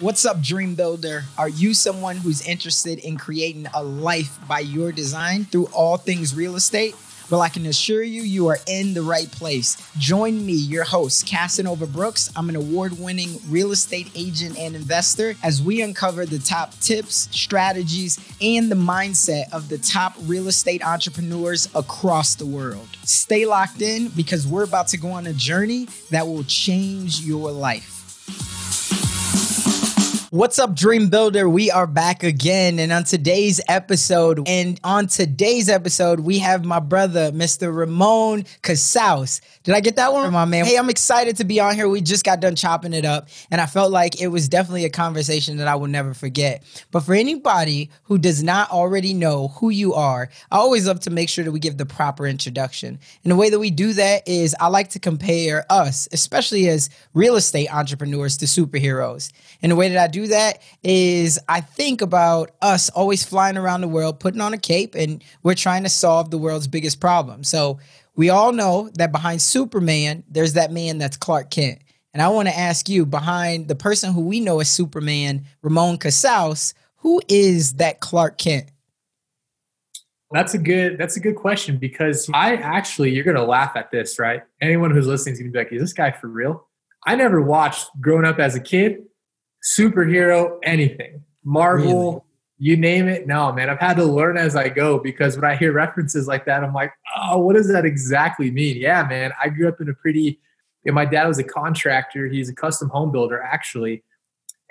What's up, Dream Builder? Are you someone who's interested in creating a life by your design through all things real estate? Well, I can assure you, you are in the right place. Join me, your host, Casanova Brooks. I'm an award-winning real estate agent and investor as we uncover the top tips, strategies, and the mindset of the top real estate entrepreneurs across the world. Stay locked in because we're about to go on a journey that will change your life. What's up, Dream Builder? We are back again. And on today's episode, we have my brother, Mr. Ramon Casaus. Did I get that one, my man? Hey, I'm excited to be on here. We just got done chopping it up, and I felt like it was definitely a conversation that I will never forget. But for anybody who does not already know who you are, I always love to make sure that we give the proper introduction. And the way that we do that is I like to compare us, especially as real estate entrepreneurs, to superheroes. And the way that I do that is I think about us always flying around the world, putting on a cape, and we're trying to solve the world's biggest problem. So we all know that behind Superman, there's that man that's Clark Kent. And I want to ask you, behind the person who we know as Superman, Ramon Casaus, who is that Clark Kent? That's a good question, because you're going to laugh at this, right? Anyone who's listening is going to be like, is this guy for real? I never watched, growing up as a kid, superhero, anything, Marvel, really? You name it. No, man, I've had to learn as I go, because when I hear references like that, I'm like, oh, what does that exactly mean? Yeah, man, I grew up in my dad was a contractor. He's a custom home builder, actually.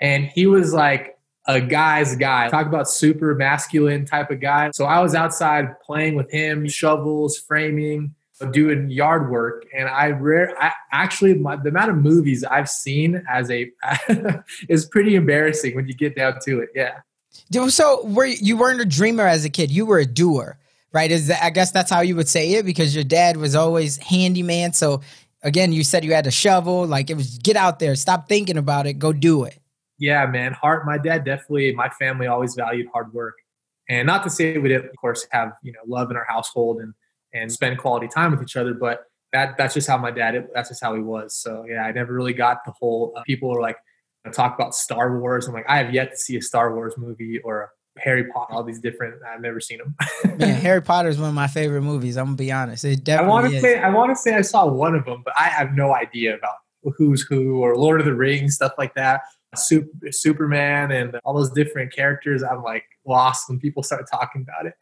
And he was like a guy's guy. Talk about super masculine type of guy. So I was outside playing with him, shovels, framing, doing yard work. And the amount of movies I've seen is pretty embarrassing when you get down to it. Yeah. So you weren't a dreamer as a kid. You were a doer, right? I guess that's how you would say it, because your dad was always handyman. So again, you said you had a shovel, like it was get out there, stop thinking about it, go do it. Yeah, man. My dad definitely, my family always valued hard work. And not to say we didn't, of course, have, love in our household and spend quality time with each other, but that's just how that's just how he was. So yeah, I never really got the whole, people are like, talk about Star Wars. I'm like, I have yet to see a Star Wars movie or a Harry Potter, all these different, I've never seen them. Man, Harry Potter is one of my favorite movies. I'm gonna be honest. It definitely I want to say I saw one of them, but I have no idea about who's who, or Lord of the Rings, stuff like that. Superman and all those different characters. I'm like lost when people start talking about it.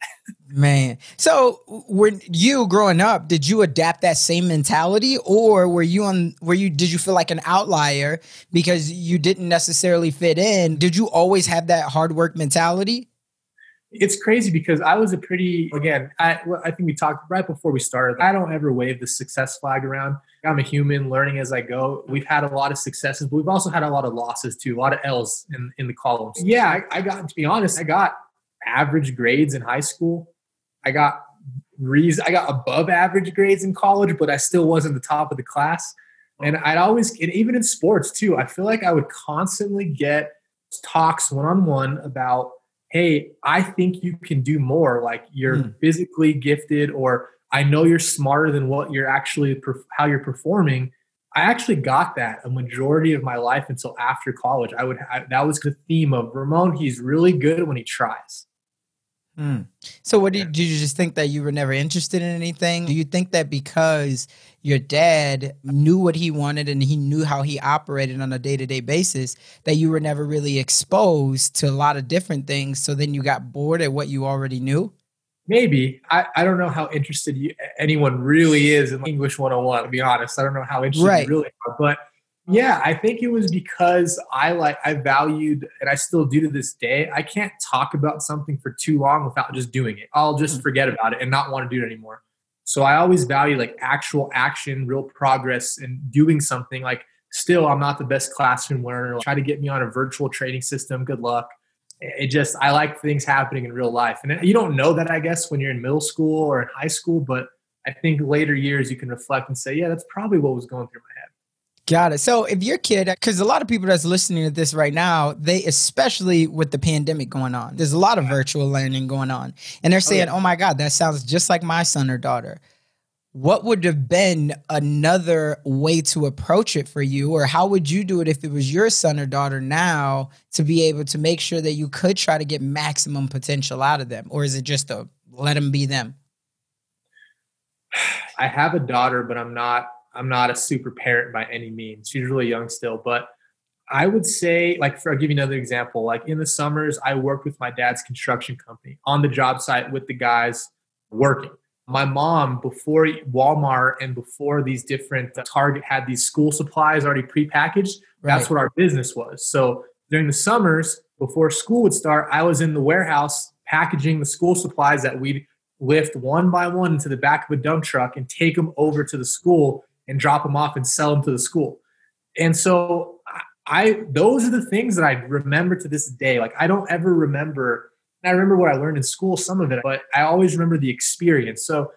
Man. So when you growing up, did you adapt that same mentality, or did you feel like an outlier because you didn't necessarily fit in? Did you always have that hard work mentality? It's crazy because I was I think we talked right before we started. I don't ever wave the success flag around. I'm a human learning as I go. We've had a lot of successes, but we've also had a lot of losses too, a lot of L's in the columns. Yeah, to be honest, I got average grades in high school. I got above average grades in college, but I still wasn't the top of the class. And even in sports too, I feel like I would constantly get talks one-on-one about, hey, I think you can do more. Like you're physically gifted, or I know you're smarter than what you're actually, how you're performing. I actually got that a majority of my life until after college. That was the theme of Ramon. He's really good when he tries. So did you just think that you were never interested in anything? Do you think that because your dad knew what he wanted and he knew how he operated on a day-to-day basis, that you were never really exposed to a lot of different things, so then you got bored at what you already knew? Maybe. I don't know how interested anyone really is in English 101, to be honest. I don't know how interested you really are. But yeah, I think it was because I valued, and I still do to this day, I can't talk about something for too long without just doing it. I'll just forget about it and not want to do it anymore. So I always value like actual action, real progress, and doing something. Like still, I'm not the best classroom learner. Try to get me on a virtual training system. Good luck. I like things happening in real life. And you don't know that, I guess, when you're in middle school or in high school, but I think later years you can reflect and say, yeah, that's probably what was going through my head. Got it. So if your kid, because a lot of people that's listening to this right now, they, especially with the pandemic going on, there's a lot of virtual learning going on. And they're saying, oh my God, that sounds just like my son or daughter. what would have been another way to approach it for you? Or how would you do it if it was your son or daughter now to be able to make sure that you could try to get maximum potential out of them? Or is it just a let them be them? I have a daughter, but I'm not a super parent by any means. She's really young still, but I would say, like, I'll give you another example. Like in the summers, I worked with my dad's construction company on the job site with the guys working. My mom, before Walmart and before these different Target had these school supplies already prepackaged, that's what our business was. So during the summers, before school would start, I was in the warehouse packaging the school supplies that we'd lift one by one into the back of a dump truck and take them over to the school and drop them off and sell them to the school. And so those are the things that I remember to this day. Like I don't ever remember, and I remember what I learned in school, some of it, but I always remember the experience. So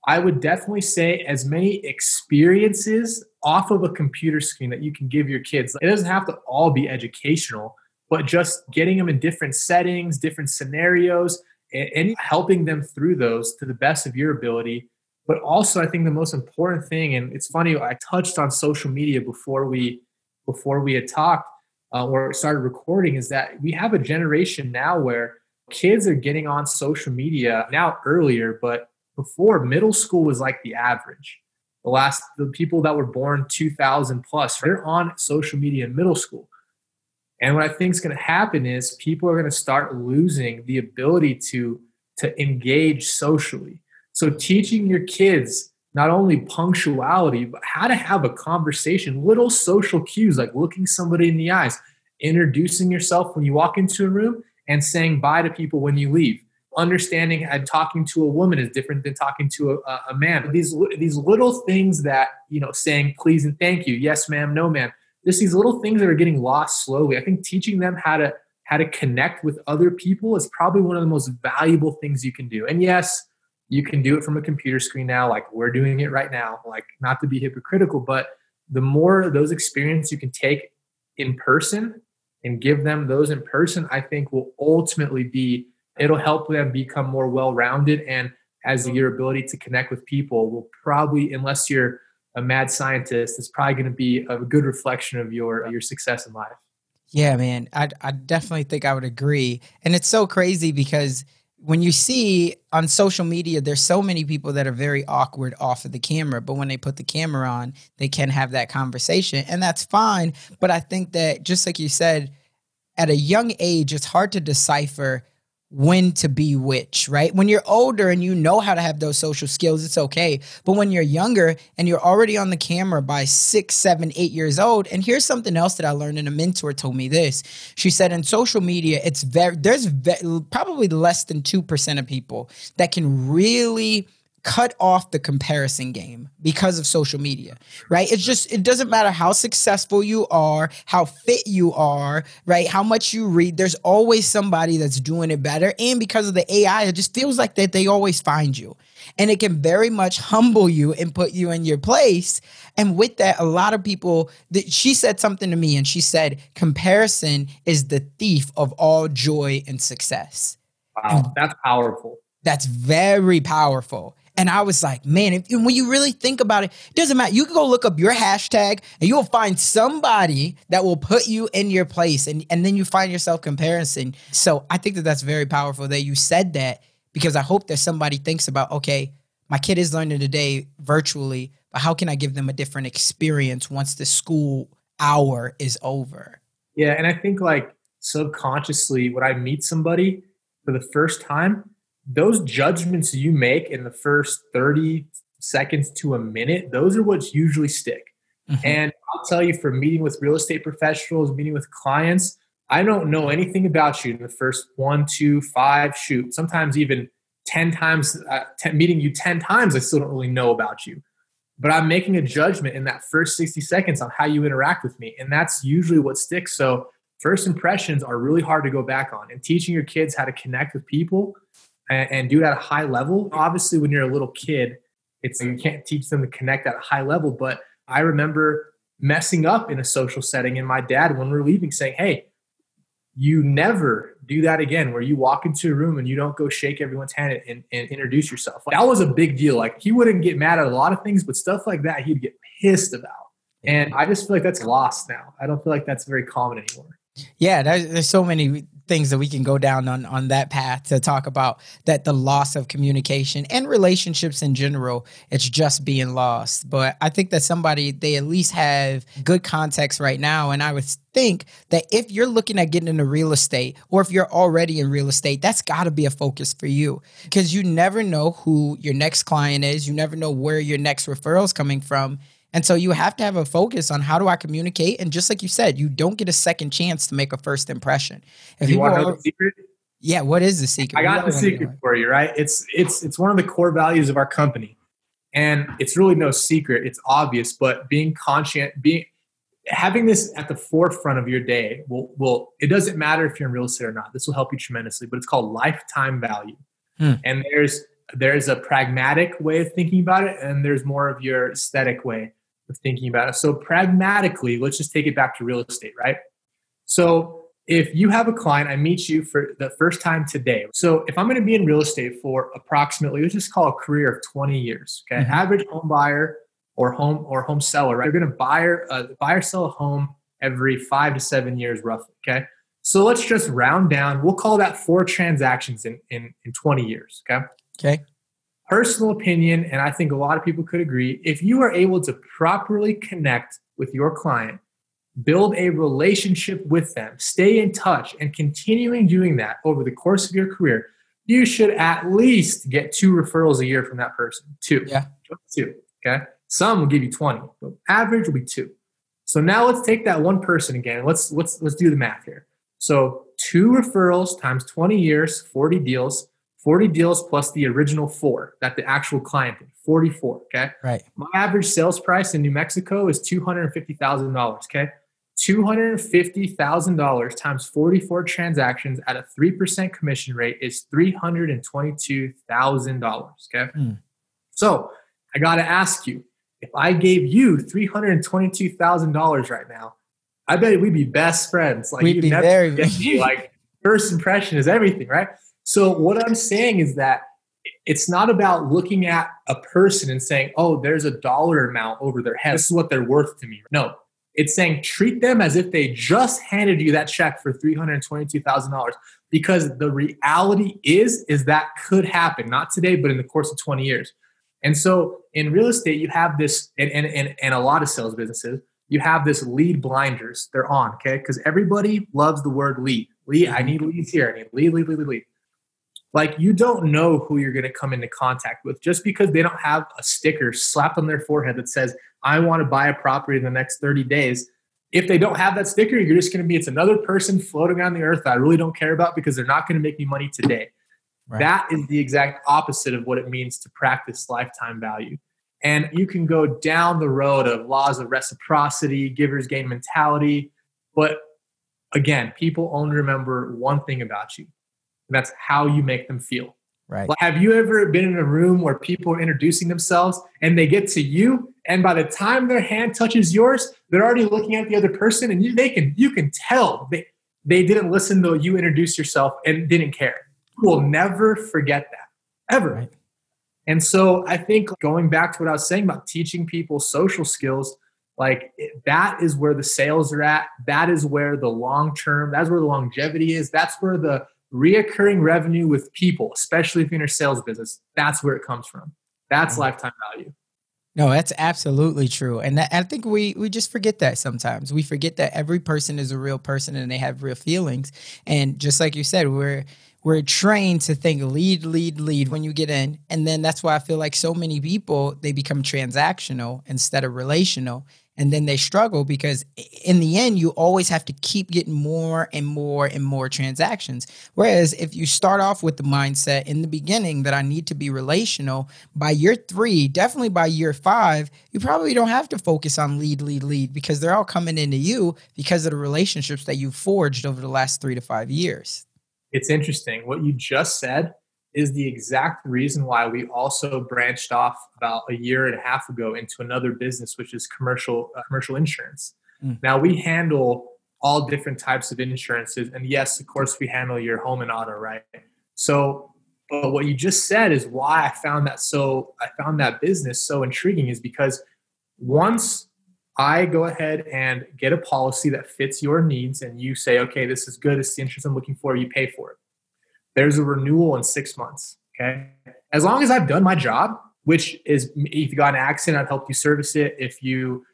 I would definitely say as many experiences off of a computer screen that you can give your kids. It doesn't have to all be educational, but just getting them in different settings, different scenarios, and helping them through those to the best of your ability. But also I think the most important thing, and it's funny, I touched on social media before we had talked or started recording, is that we have a generation now where kids are getting on social media now earlier, but before middle school was like the average. The people that were born 2000 plus, they're on social media in middle school. And what I think is going to happen is people are going to start losing the ability to engage socially. So teaching your kids not only punctuality, but how to have a conversation, little social cues like looking somebody in the eyes, introducing yourself when you walk into a room, and saying bye to people when you leave. Understanding and talking to a woman is different than talking to a man. These little things that, saying please and thank you, yes ma'am, no ma'am. Just these little things that are getting lost slowly. I think teaching them how to connect with other people is probably one of the most valuable things you can do. And yes, you can do it from a computer screen now, like we're doing it right now, like not to be hypocritical, but the more those experiences you can take in person and give them those in person, I think will ultimately it'll help them become more well-rounded. And as your ability to connect with people will probably, unless you're a mad scientist, it's probably going to be a good reflection of your success in life. Yeah, man, I definitely think I would agree. And it's so crazy because when you see on social media, there's so many people that are very awkward off of the camera, but when they put the camera on, they can have that conversation, and that's fine. But I think that just like you said, at a young age, it's hard to decipher when to be which, right? When you're older and you know how to have those social skills, it's okay. But when you're younger and you're already on the camera by 6, 7, 8 years old, and here's something else that I learned, and a mentor told me this. She said in social media, there's probably less than 2% of people that can really cut off the comparison game because of social media, right? It doesn't matter how successful you are, how fit you are, right? How much you read, there's always somebody that's doing it better. And because of the AI, it just feels like that they always find you. And it can very much humble you and put you in your place. And with that, a lot of people, she said something to me, and she said, comparison is the thief of all joy and success. Wow, that's powerful. That's very powerful. And I was like, man, when you really think about it, it doesn't matter. You can go look up your hashtag and you'll find somebody that will put you in your place. And then you find yourself comparison. So I think that that's very powerful that you said that, because I hope that somebody thinks about, okay, my kid is learning today virtually, but how can I give them a different experience once the school hour is over? Yeah. And I think like subconsciously when I meet somebody for the first time, those judgments you make in the first 30 seconds to a minute, those are what usually stick. Mm-hmm. And I'll tell you, for meeting with real estate professionals, meeting with clients, I don't know anything about you in the first 1, 2, 5 shoot. Sometimes even 10 times, meeting you 10 times, I still don't really know about you. But I'm making a judgment in that first 60 seconds on how you interact with me. And that's usually what sticks. So first impressions are really hard to go back on. And teaching your kids how to connect with people and do it at a high level. Obviously, when you're a little kid, you can't teach them to connect at a high level. But I remember messing up in a social setting, and my dad, when we were leaving, saying, "Hey, you never do that again, where you walk into a room and you don't go shake everyone's hand and introduce yourself. Like, that was a big deal. Like, he wouldn't get mad at a lot of things, but stuff like that, he'd get pissed about. And I just feel like that's lost now. I don't feel like that's very common anymore. Yeah, there's so many things that we can go down on that path to talk about, that the loss of communication and relationships in general, it's just being lost. But I think that they at least have good context right now. And I would think that if you're looking at getting into real estate, or if you're already in real estate, that's got to be a focus for you, because you never know who your next client is. You never know where your next referral is coming from. And so you have to have a focus on, how do I communicate? And just like you said, you don't get a second chance to make a first impression. If you want to know the secret? Yeah, what is the secret? I got the secret for you, right? It's one of the core values of our company. And it's really no secret. It's obvious, but being conscient, having this at the forefront of your day will it doesn't matter if you're in real estate or not. This will help you tremendously, but it's called lifetime value. And there's a pragmatic way of thinking about it, and there's more of your aesthetic way of thinking about it. So pragmatically, let's just take it back to real estate, right? So if you have a client, I meet you for the first time today. So if I'm going to be in real estate for approximately, let's just call a career of 20 years, okay? Average home buyer or home seller, right? They're going to buy or sell a home every 5 to 7 years roughly, okay? So let's just round down. We'll call that 4 transactions in 20 years, okay? Okay. Personal opinion, and I think a lot of people could agree, if you are able to properly connect with your client, build a relationship with them, stay in touch, and continuing doing that over the course of your career, you should at least get 2 referrals a year from that person. 2. Yeah. 2. Okay. Some will give you 20, but average will be 2. So now let's take that one person again. Let's do the math here. So 2 referrals times 20 years, 40 deals. 40 deals plus the original 4 that the actual client did, 44, okay? Right. My average sales price in New Mexico is $250,000, okay? $250,000 times 44 transactions at a 3% commission rate is $322,000, okay? So I got to ask you, if I gave you $322,000 right now, I bet we'd be best friends. Like, we'd be very like, first impression is everything, right? So what I'm saying is that it's not about looking at a person and saying, oh, there's a dollar amount over their head. This is what they're worth to me. No, it's saying treat them as if they just handed you that check for $322,000, because the reality is that could happen, not today, but in the course of 20 years. And so in real estate, you have this, and a lot of sales businesses, you have this lead blinders. They're on, okay? Because everybody loves the word lead. Lead, I need leads here. I need lead. Like, you don't know who you're going to come into contact with just because they don't have a sticker slapped on their forehead that says, I want to buy a property in the next 30 days. If they don't have that sticker, you're just going to be, it's another person floating on the earth that I really don't care about because they're not going to make me money today. Right. That is the exact opposite of what it means to practice lifetime value. And you can go down the road of laws of reciprocity, givers gain mentality. But again, people only remember one thing about you. And that's how you make them feel. Right. Like, have you ever been in a room where people are introducing themselves and they get to you, and by the time their hand touches yours, they're already looking at the other person, and you can tell they didn't listen to you introduce yourself and didn't care. You will never forget that, ever. Right. And so I think, going back to what I was saying about teaching people social skills, like, that is where the sales are at. That is where the long term, that's where the longevity is. That's where the reoccurring revenue with people, especially if you're in a sales business, that's where it comes from. That's lifetime value. No, that's absolutely true. And I think we just forget that sometimes. We forget that every person is a real person and they have real feelings. And just like you said, we're trained to think lead when you get in. And then that's why I feel like so many people, they become transactional instead of relational. And then they struggle because in the end, you always have to keep getting more and more and more transactions. Whereas if you start off with the mindset in the beginning that I need to be relational, by year 3, definitely by year 5, you probably don't have to focus on lead because they're all coming into you because of the relationships that you've forged over the last 3 to 5 years. It's interesting. What you just said is the exact reason why we also branched off about a year and a half ago into another business, which is commercial insurance. Now we handle all different types of insurances. And yes, of course, we handle your home and auto, right? So, but what you just said is why I found that business so intriguing, is because once I go ahead and get a policy that fits your needs and you say, okay, this is good, this is the insurance I'm looking for, you pay for it. There's a renewal in 6 months, okay? As long as I've done my job, which is if you got an accident, I'd help you service it. If you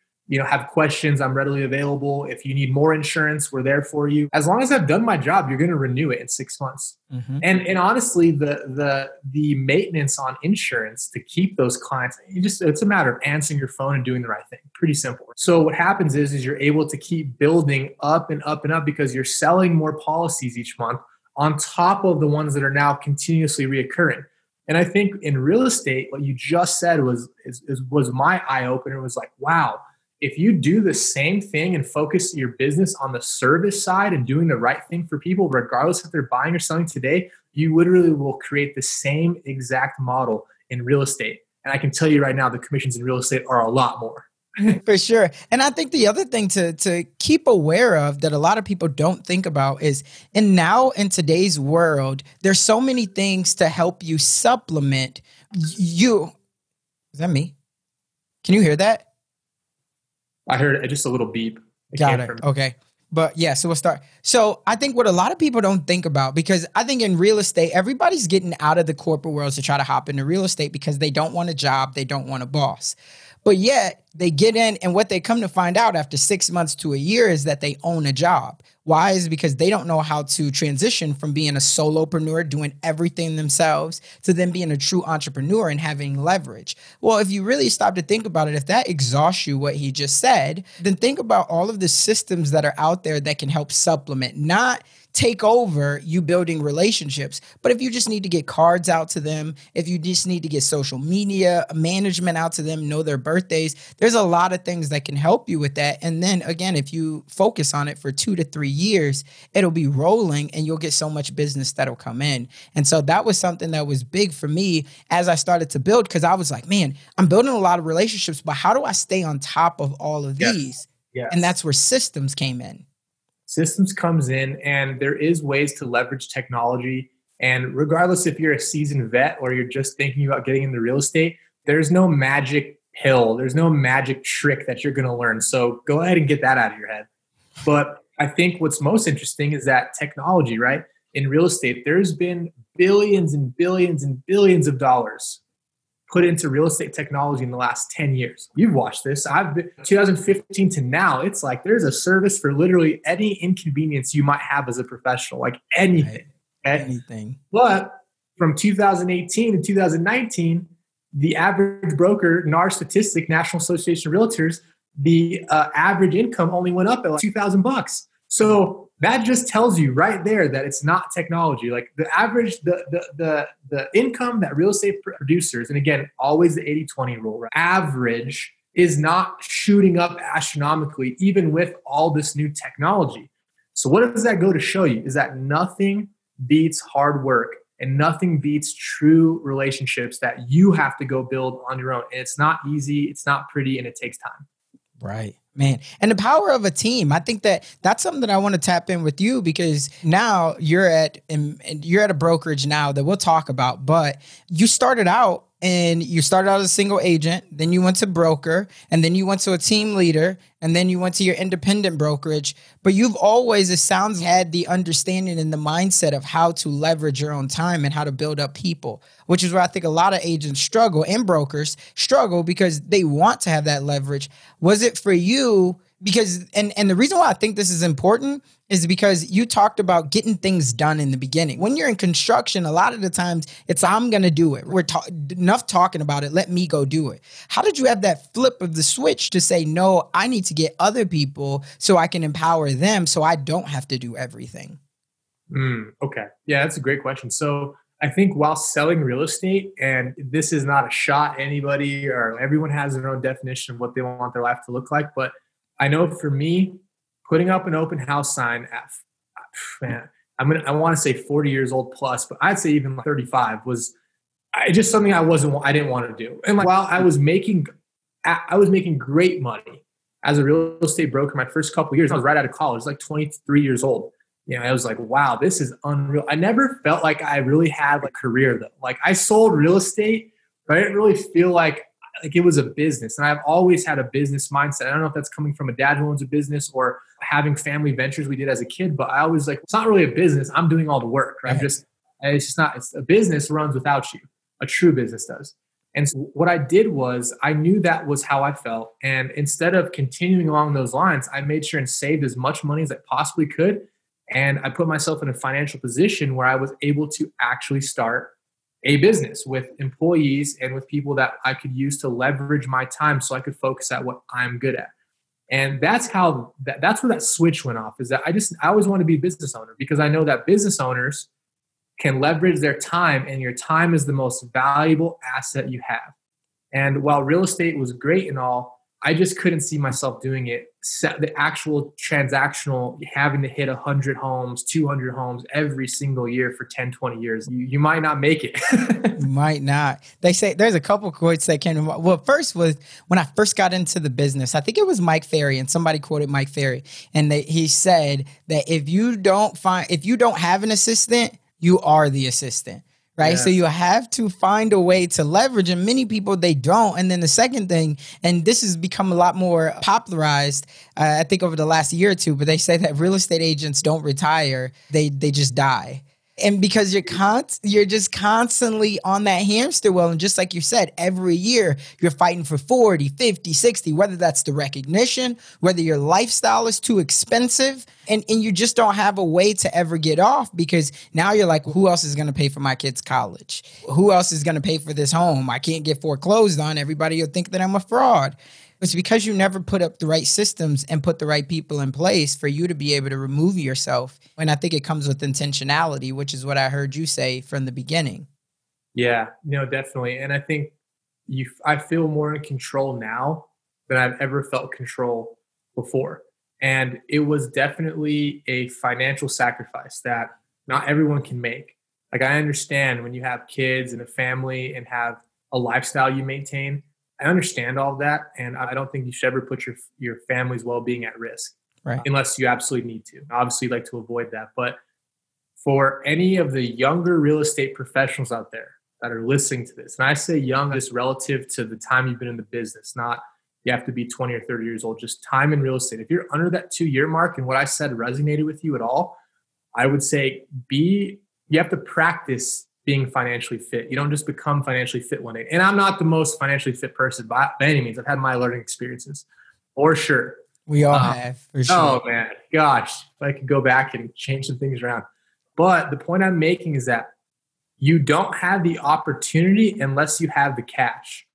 have questions, I'm readily available. If you need more insurance, we're there for you. As long as I've done my job, you're going to renew it in 6 months. Mm-hmm. And honestly, the maintenance on insurance to keep those clients, it's a matter of answering your phone and doing the right thing. Pretty simple. So what happens is you're able to keep building up and up and up because you're selling more policies each month on top of the ones that are now continuously reoccurring. And I think in real estate, what you just said was my eye opener. It was like, wow. If you do the same thing and focus your business on the service side and doing the right thing for people, regardless if they're buying or selling today, you literally will create the same exact model in real estate. And I can tell you right now, the commissions in real estate are a lot more. For sure. And I think the other thing to keep aware of that a lot of people don't think about is, and now in today's world, there's so many things to help you supplement you. Is that me? Can you hear that? I heard just a little beep. Got it. Okay. But yeah, so we'll start. So I think what a lot of people don't think about, because I think in real estate, everybody's getting out of the corporate world to try to hop into real estate because they don't want a job. They don't want a boss. But yet they get in, and what they come to find out after 6 months to a year is that they own a job. Why? Is because they don't know how to transition from being a solopreneur, doing everything themselves, to then being a true entrepreneur and having leverage. Well, if you really stop to think about it, if that exhausts you, what he just said, then think about all of the systems that are out there that can help supplement, not take over you building relationships. But if you just need to get cards out to them, if you just need to get social media management out to them, know their birthdays, there's a lot of things that can help you with that. And then again, if you focus on it for 2 to 3 years, it'll be rolling and you'll get so much business that'll come in. And so that was something that was big for me as I started to build, because I was like, man, I'm building a lot of relationships, but how do I stay on top of all of these? Yes. And that's where systems came in. Systems comes in, and there is ways to leverage technology. And regardless if you're a seasoned vet or you're just thinking about getting into real estate, there's no magic pill. There's no magic trick that you're going to learn. So go ahead and get that out of your head. But I think what's most interesting is that technology, right? In real estate, there's been billions and billions and billions of dollars put into real estate technology in the last 10 years. You've watched this. 2015 to now, it's like there's a service for literally any inconvenience you might have as a professional, like anything. Right. Anything. But from 2018 to 2019, the average broker, NAR statistic, National Association of Realtors, the average income only went up at like $2,000. So that just tells you right there that it's not technology. Like the average, the income that real estate producers, and again, always the 80-20 rule, right? Average is not shooting up astronomically, even with all this new technology. So what does that go to show you? Is that nothing beats hard work and nothing beats true relationships that you have to go build on your own. And it's not easy, it's not pretty, and it takes time. Right. Man. And the power of a team. I think that's something that I want to tap in with you, because now you're at a brokerage now that we'll talk about, but you started out as a single agent, then you went to broker, and then you went to a team leader, and then you went to your independent brokerage. But you've always, it sounds, had the understanding and the mindset of how to leverage your own time and how to build up people, which is where I think a lot of agents struggle and brokers struggle, because they want to have that leverage. Was it for you? Because, and the reason why I think this is important is because you talked about getting things done in the beginning. When you're in construction, a lot of the times it's, I'm going to do it. We're enough talking about it. Let me go do it. How did you have that flip of the switch to say, no, I need to get other people so I can empower them so I don't have to do everything? Okay. Yeah, that's a great question. So I think while selling real estate, and this is not a shot at anybody, or everyone has their own definition of what they want their life to look like, but I know for me, putting up an open house sign at, man, I want to say 40 years old plus, but I'd say even like 35 was just something I didn't want to do. And like, while I was making great money, as a real estate broker, my first couple of years, I was right out of college, like 23 years old. I was like, wow, this is unreal. I never felt like I really had a career though. Like I sold real estate, but I didn't really feel like it was a business. And I've always had a business mindset. I don't know if that's coming from a dad who owns a business or having family ventures we did as a kid, but I always it's not really a business. I'm doing all the work, right? It's just not, it's a business runs without you. A true business does. And so what I did was I knew that was how I felt. And instead of continuing along those lines, I made sure and saved as much money as I possibly could. And I put myself in a financial position where I was able to actually start a business with employees and with people that I could use to leverage my time so I could focus at what I'm good at. And that's how that's where that switch went off, is that I always want to be a business owner because I know that business owners can leverage their time, and your time is the most valuable asset you have. And while real estate was great and all, I just couldn't see myself doing it. The actual transactional, having to hit 100 homes, 200 homes every single year for 10, 20 years, you might not make it. You might not. They say there's a couple quotes that came to mind. Well, first was when I first got into the business, I think it was Mike Ferry, and somebody quoted Mike Ferry. And he said that if you don't have an assistant, you are the assistant. Right. Yes. So you have to find a way to leverage, and many people, they don't. And then the second thing, and this has become a lot more popularized, I think over the last year or two, but they say that real estate agents don't retire. They just die. And because you're just constantly on that hamster wheel. And just like you said, every year you're fighting for 40, 50, 60, whether that's the recognition, whether your lifestyle is too expensive, and you just don't have a way to ever get off, because now you're like, who else is going to pay for my kids' college? Who else is going to pay for this home? I can't get foreclosed on. Everybody will think that I'm a fraud. It's because you never put up the right systems and put the right people in place for you to be able to remove yourself. And I think it comes with intentionality, which is what I heard you say from the beginning. Yeah, no, definitely. And I think I feel more in control now than I've ever felt control before. And it was definitely a financial sacrifice that not everyone can make. Like, I understand when you have kids and a family and have a lifestyle you maintain, I understand all of that, and I don't think you should ever put your family's well-being at risk, right, unless you absolutely need to. Obviously, you'd like to avoid that. But for any of the younger real estate professionals out there that are listening to this, and I say young just relative to the time you've been in the business, not you have to be 20 or 30 years old, just time in real estate. If you're under that 2-year mark and what I said resonated with you at all, I would say you have to practice being financially fit. You don't just become financially fit one day. And I'm not the most financially fit person by any means. I've had my learning experiences, for sure. We all have, for sure. Oh man, gosh, if I could go back and change some things around. But the point I'm making is that you don't have the opportunity unless you have the cash.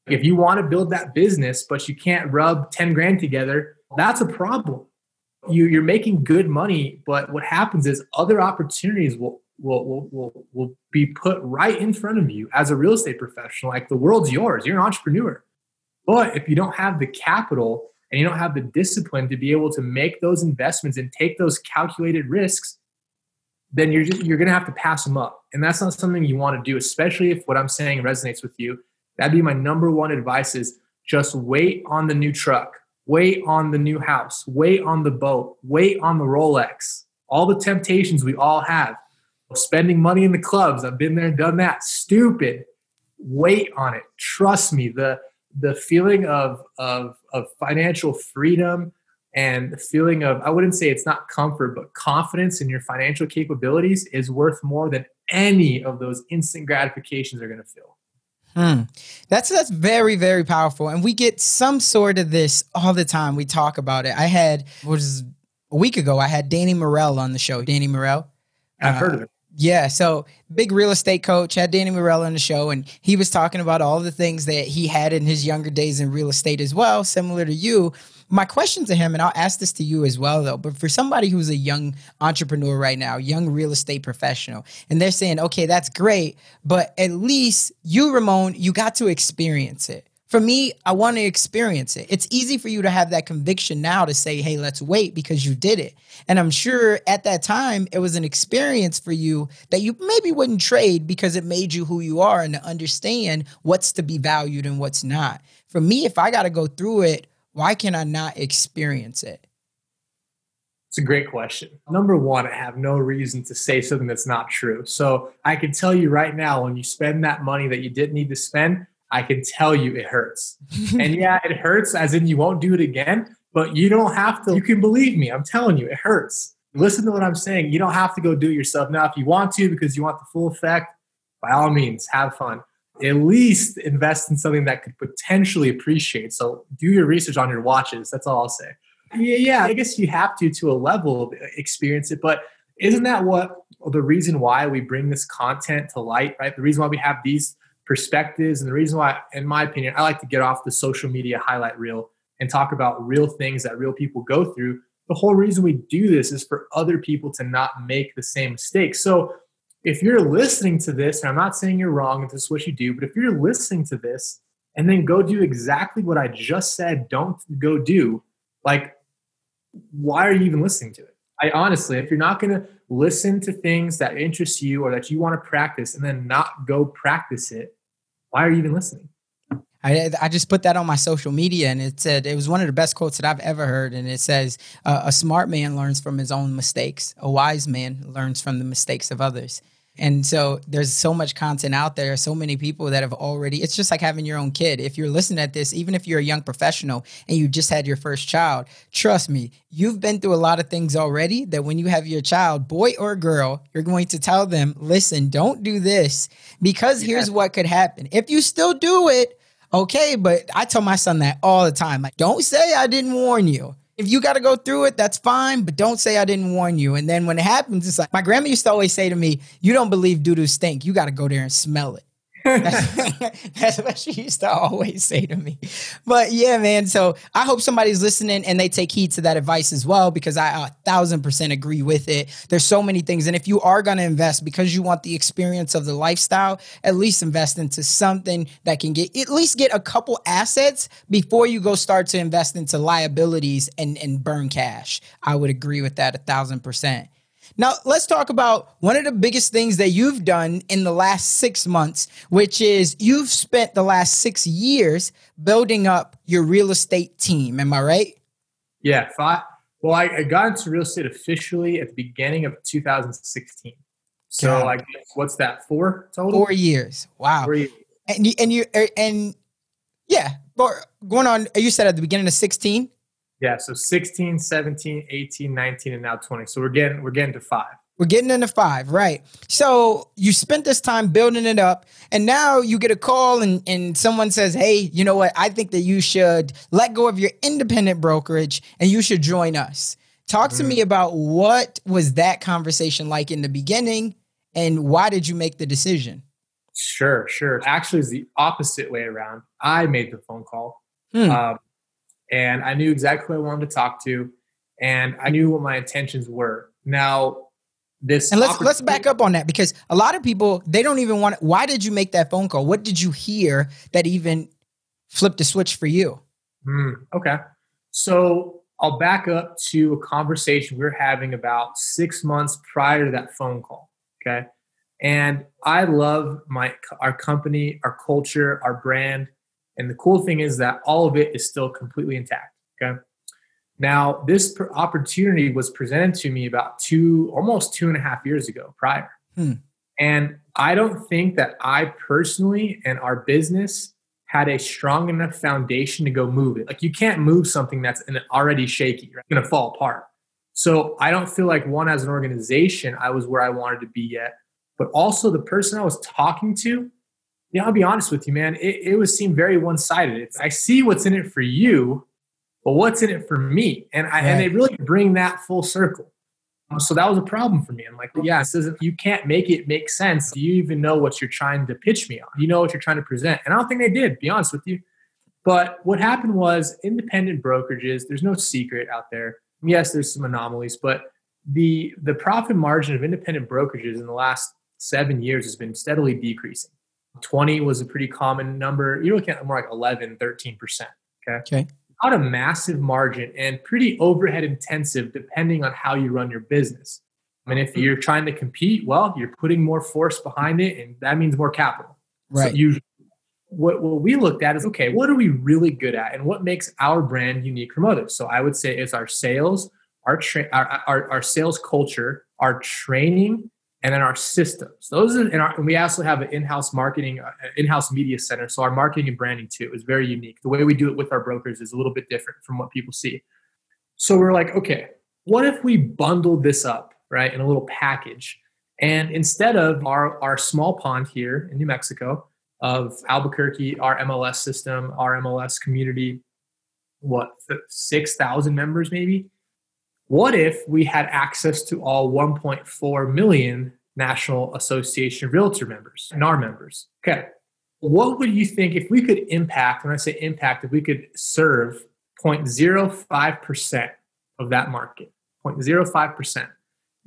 If you want to build that business, but you can't rub 10 grand together, that's a problem. You're making good money, but what happens is other opportunities will be put right in front of you as a real estate professional. Like, the world's yours. You're an entrepreneur. But if you don't have the capital and you don't have the discipline to be able to make those investments and take those calculated risks, then you're going to have to pass them up. And that's not something you want to do, especially if what I'm saying resonates with you. That'd be my number one advice, is just wait on the new truck, wait on the new house, wait on the boat, wait on the Rolex, all the temptations we all have. Spending money in the clubs. I've been there and done that. Stupid. Wait on it. Trust me. The feeling of financial freedom and the feeling of, I wouldn't say it's not comfort, but confidence in your financial capabilities is worth more than any of those instant gratifications are going to feel. That's very, very powerful. And we get some sort of this all the time. We talk about it. A week ago, I had Danny Morell on the show. Danny Morell. I've heard of it. Yeah. So big real estate coach, had Danny Morell on the show, and he was talking about all the things that he had in his younger days in real estate as well, similar to you. My question to him, and I'll ask this to you as well, though, but for somebody who's a young entrepreneur right now, young real estate professional, and they're saying, okay, that's great, but at least you, Ramon, you got to experience it. For me, I want to experience it. It's easy for you to have that conviction now to say, hey, let's wait, because you did it. And I'm sure at that time, it was an experience for you that you maybe wouldn't trade, because it made you who you are and to understand what's to be valued and what's not. For me, if I got to go through it Why can I not experience it? It's a great question. Number one, I have no reason to say something that's not true. So I can tell you right now, when you spend that money that you didn't need to spend, I can tell you it hurts. And yeah, it hurts as in you won't do it again, but you don't have to. You can believe me. I'm telling you, it hurts. Listen to what I'm saying. You don't have to go do it yourself. Now, if you want to, because you want the full effect, by all means, have fun. At least invest in something that could potentially appreciate. So do your research on your watches. That's all I'll say. Yeah, I guess you have to a level experience it, but isn't that what the reason why we bring this content to light, right? The reason why we have these perspectives, and the reason why, in my opinion, I like to get off the social media highlight reel and talk about real things that real people go through. The whole reason we do this is for other people to not make the same mistakes. So if you're listening to this, and I'm not saying you're wrong, if this is what you do, but if you're listening to this and then go do exactly what I just said, don't go do, like, why are you even listening to it? I honestly, if you're not going to listen to things that interest you or that you want to practice and then not go practice it, why are you even listening? I just put that on my social media, and it said, it was one of the best quotes that I've ever heard. And it says, a smart man learns from his own mistakes. A wise man learns from the mistakes of others. And so there's so much content out there, so many people that have already, it's just like having your own kid. If you're listening at this, even if you're a young professional and you just had your first child, trust me, you've been through a lot of things already that when you have your child, boy or girl, you're going to tell them, listen, don't do this, because here's what could happen. If you still do it, okay, but I tell my son that all the time. Like, don't say I didn't warn you. If you got to go through it, that's fine, but don't say I didn't warn you. And then when it happens, it's like, my grandma used to always say to me, you don't believe doo-doo stink. You got to go there and smell it. That's what she used to always say to me. But yeah, man. So I hope somebody's listening and they take heed to that advice as well, because I 1,000% agree with it. There's so many things. And if you are going to invest because you want the experience of the lifestyle, at least invest into something that can at least get a couple assets before you go start to invest into liabilities and burn cash. I would agree with that 1,000%. Now, let's talk about one of the biggest things that you've done in the last 6 months, which is you've spent the last 6 years building up your real estate team. Am I right? Yeah. I got into real estate officially at the beginning of 2016. So I guess, what's that, 4 total? 4 years. Wow. 4 years. And yeah, going on, you said at the beginning of 16? Yeah, so 16, 17, 18, 19, and now 20. So we're getting to 5. We're getting into 5, right? So you spent this time building it up, and now you get a call and someone says, hey, you know what? I think that you should let go of your independent brokerage and you should join us. Talk to me about what was that conversation like in the beginning, and why did you make the decision? Sure. Actually, it's the opposite way around. I made the phone call. And I knew exactly who I wanted to talk to, and I knew what my intentions were. Now, let's back up on that, because a lot of people, they don't even want to. Why did you make that phone call? What did you hear that even flipped the switch for you? Okay. So I'll back up to a conversation we were having about 6 months prior to that phone call. Okay. And I love our company, our culture, our brand. And the cool thing is that all of it is still completely intact. Okay. Now, this opportunity was presented to me about almost 2.5 years ago prior. And I don't think that I personally and our business had a strong enough foundation to go move it. Like, you can't move something that's already shaky, right? It's going to fall apart. So I don't feel like, one, as an organization, I was where I wanted to be yet. But also the person I was talking to, I'll be honest with you, man, it seemed very one-sided. I see what's in it for you, but what's in it for me? And they really bring that full circle. So that was a problem for me. I'm like, you can't make it make sense. Do you even know what you're trying to pitch me on? You know what you're trying to present? And I don't think they did, to be honest with you. But what happened was, independent brokerages, there's no secret out there. Yes, there's some anomalies, but the profit margin of independent brokerages in the last 7 years has been steadily decreasing. 20 was a pretty common number. You're looking at more like 11, 13%. Okay. Not a massive margin, and pretty overhead intensive depending on how you run your business. I mean, if you're trying to compete, well, you're putting more force behind it, and that means more capital. Right. So usually. what we looked at is, okay, what are we really good at and what makes our brand unique from others? So I would say it's our sales, our sales culture, our training, and then our systems. Those are, and we also have an in-house marketing, in-house media center. So our marketing and branding too is very unique. The way we do it with our brokers is a little bit different from what people see. So we're like, okay, what if we bundled this up, right, in a little package? And instead of our small pond here in New Mexico of Albuquerque, our MLS system, our MLS community, 6,000 members maybe? What if we had access to all 1.4 million National Association of Realtor members, NAR members? Okay. What would you think if we could impact, when I say impact, if we could serve 0.05% of that market, 0.05%,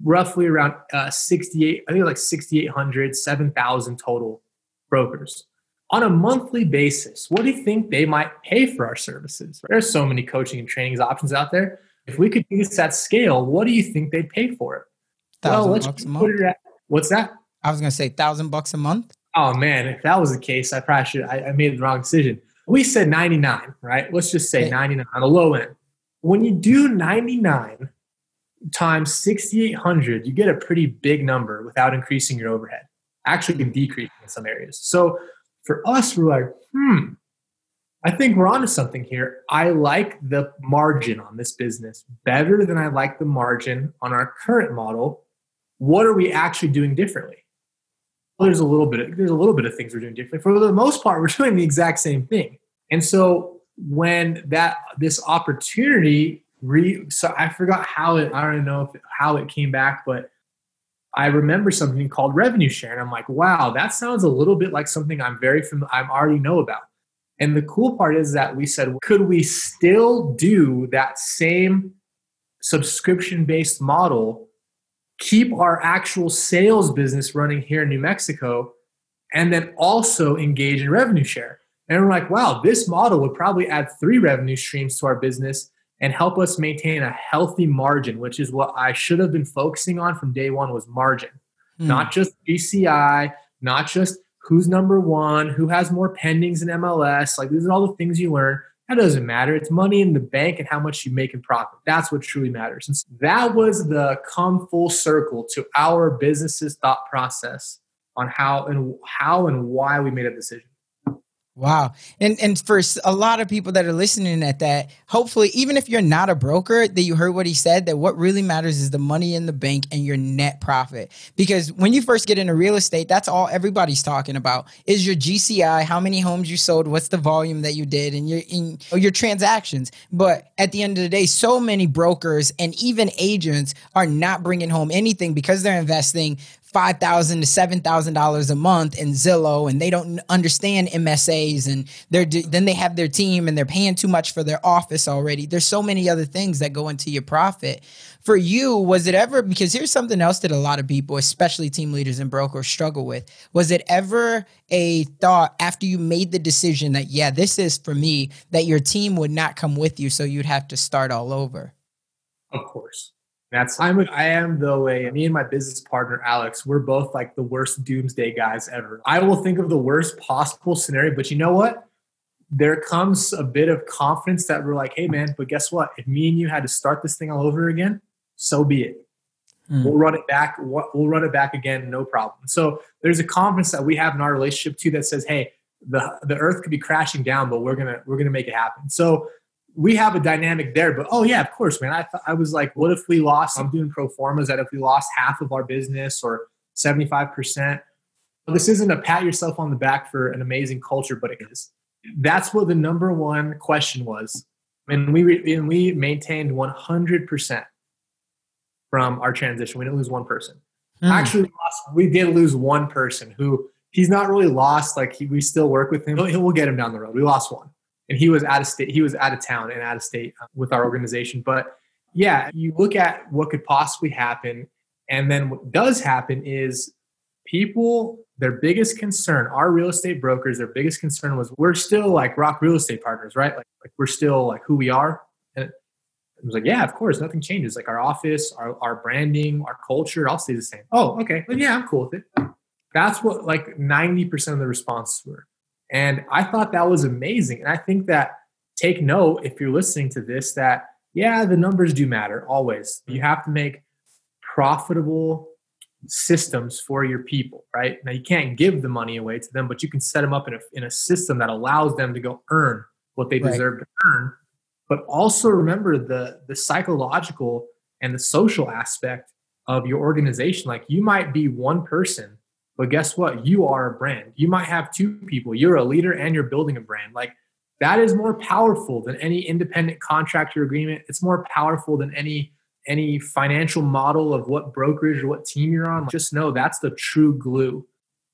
roughly around 6,800, 7,000 total brokers. On a monthly basis, what do you think they might pay for our services? There's so many coaching and training options out there. If we could do this at scale, what do you think they'd pay for it? $1,000 a month. What's that? I was going to say $1,000 a month. Oh man, if that was the case, I probably should. I made the wrong decision. We said 99, right? Let's just say 99 on the low end. When you do 99 times 6,800, you get a pretty big number without increasing your overhead. Actually, can decrease in some areas. So for us, we're like, I think we're onto something here. I like the margin on this business better than I like the margin on our current model. What are we actually doing differently? Well, there's a little bit of things we're doing differently. For the most part, we're doing the exact same thing. And so when this opportunity, so I forgot I don't know how it came back, but I remember something called revenue share. And I'm like, wow, that sounds a little bit like something I already know about. And the cool part is that we said, could we still do that same subscription-based model, keep our actual sales business running here in New Mexico, and then also engage in revenue share? And we're like, wow, this model would probably add 3 revenue streams to our business and help us maintain a healthy margin, which is what I should have been focusing on from day one, was margin. Not just GCI, not just who's number one, who has more pendings in MLS. Like, these are all the things you learn. That doesn't matter. It's money in the bank and how much you make in profit. That's what truly matters. And so that was the come full circle to our business's thought process on how and why we made a decision. Wow. And for a lot of people that are listening at that, hopefully, even if you're not a broker, that you heard what he said, that what really matters is the money in the bank and your net profit. Because when you first get into real estate, that's all everybody's talking about is your GCI, how many homes you sold, what's the volume that you did, and your transactions. But at the end of the day, so many brokers and even agents are not bringing home anything because they're investing $5,000 to $7,000 a month in Zillow, and they don't understand MSAs, and then they have their team and they're paying too much for their office already. There's so many other things that go into your profit. For you, was it ever, because here's something else that a lot of people, especially team leaders and brokers, struggle with. Was it ever a thought after you made the decision that, yeah, this is for me, that your team would not come with you, so you'd have to start all over? Of course. I am the way, me and my business partner, Alex, we're both like the worst doomsday guys ever. I will think of the worst possible scenario, but you know what? There comes a bit of confidence that we're like, hey man, but guess what? If me and you had to start this thing all over again, so be it. We'll run it back. We'll run it back again. No problem. So there's a confidence that we have in our relationship too, that says, hey, the earth could be crashing down, but we're going to make it happen. So we have a dynamic there, but oh yeah, of course, man. I was like, what if we lost? I'm doing pro formas that if we lost half of our business or 75%, this isn't a pat yourself on the back for an amazing culture, but it is. That's what the number one question was. And we maintained 100% from our transition. We didn't lose one person. Actually, we did lose one person who he's not really lost. Like we still work with him. We'll get him down the road. We lost one. And he was out of state. He was out of town and out of state with our organization. But yeah, you look at what could possibly happen. And then what does happen is people, their biggest concern, our real estate brokers, their biggest concern was we're still like Rock Real Estate Partners, right? Like we're still like who we are. And it was like, yeah, of course, nothing changes. Like our office, our branding, our culture, it all stays the same. Oh, okay. Well, yeah, I'm cool with it. That's what like 90% of the responses were. And I thought that was amazing. And I think that, take note if you're listening to this, that yeah, the numbers do matter always. You have to make profitable systems for your people, right? Now you can't give the money away to them, but you can set them up in a system that allows them to go earn what they deserve to earn. But also remember the psychological and the social aspect of your organization. Like, you might be one person, but guess what? You are a brand. You might have two people. You're a leader and you're building a brand. Like, that is more powerful than any independent contractor agreement. It's more powerful than any financial model of what brokerage or what team you're on. Just know that's the true glue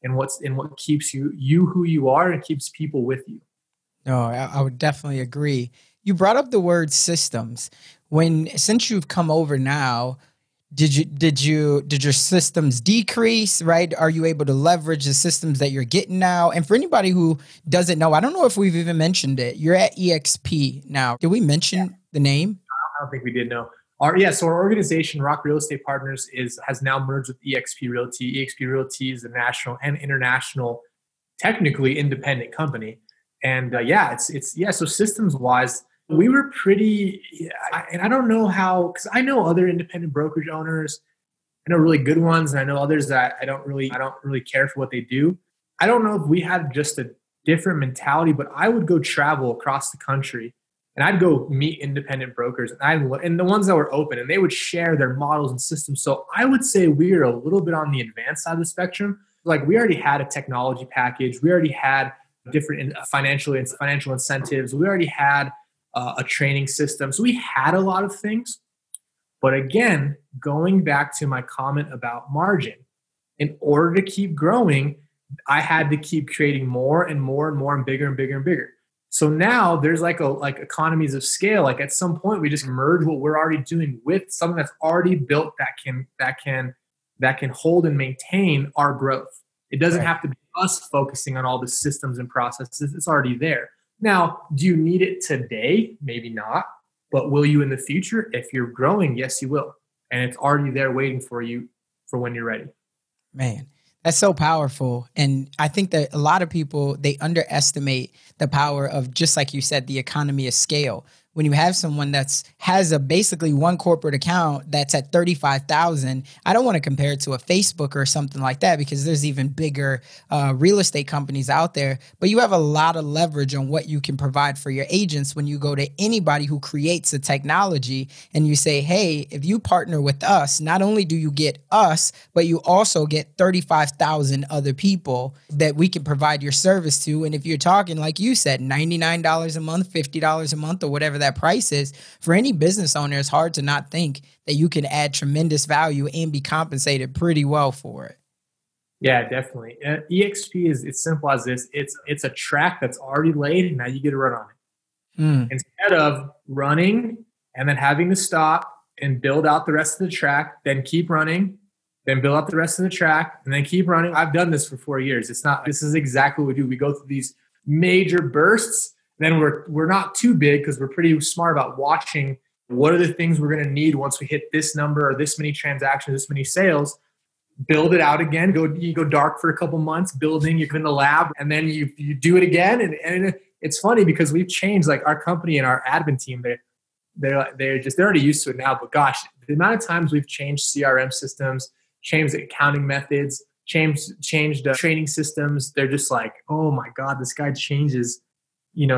in what keeps you who you are and keeps people with you. No, I would definitely agree. You brought up the word systems. Since you've come over now, did your systems decrease, right? Are you able to leverage the systems that you're getting now? And for anybody who doesn't know, I don't know if we've even mentioned it. You're at EXP now. Did we mention the name? I don't think we did, no. So our organization, Rock Real Estate Partners, has now merged with eXp Realty. eXp Realty is a national and international, technically independent company. And so systems wise, we were pretty, and I don't know how, because I know other independent brokerage owners, I know really good ones, and I know others that I don't really care for what they do. I don't know if we had just a different mentality, but I would go travel across the country and I'd go meet independent brokers and the ones that were open, and they would share their models and systems. So I would say we are a little bit on the advanced side of the spectrum. Like, we already had a technology package. We already had different financial incentives. We already had a training system. So we had a lot of things. But again, going back to my comment about margin, in order to keep growing, I had to keep creating more and more and more and bigger and bigger and bigger. So now there's like economies of scale. Like, at some point we just merge what we're already doing with something that's already built that can hold and maintain our growth. It doesn't have to be us focusing on all the systems and processes. It's already there. Now, do you need it today? Maybe not. But will you in the future? If you're growing, yes, you will. And it's already there waiting for you for when you're ready. Man, that's so powerful. And I think that a lot of people, they underestimate the power of, just like you said, the economy of scale. When you have someone has basically one corporate account that's at 35,000, I don't want to compare it to a Facebook or something like that, because there's even bigger real estate companies out there. But you have a lot of leverage on what you can provide for your agents when you go to anybody who creates a technology and you say, hey, if you partner with us, not only do you get us, but you also get 35,000 other people that we can provide your service to. And if you're talking, like you said, $99 a month, $50 a month, or whatever that price is, for any business owner, it's hard to not think that you can add tremendous value and be compensated pretty well for it. Yeah, definitely. EXP it's simple as this. It's a track that's already laid, and now you get to run on it. Instead of running and then having to stop and build out the rest of the track, then keep running, then build out the rest of the track, and then keep running. I've done this for 4 years. This is exactly what we do. We go through these major bursts. Then we're not too big because we're pretty smart about watching what are the things we're going to need once we hit this number or this many transactions, this many sales. Build it out again. You go dark for a couple months, building. You go in the lab, and then you do it again. And it's funny because we've changed, like, our company and our admin team. They're already used to it now. But gosh, the amount of times we've changed CRM systems, changed accounting methods, changed training systems. They're just like, oh my God, this guy changes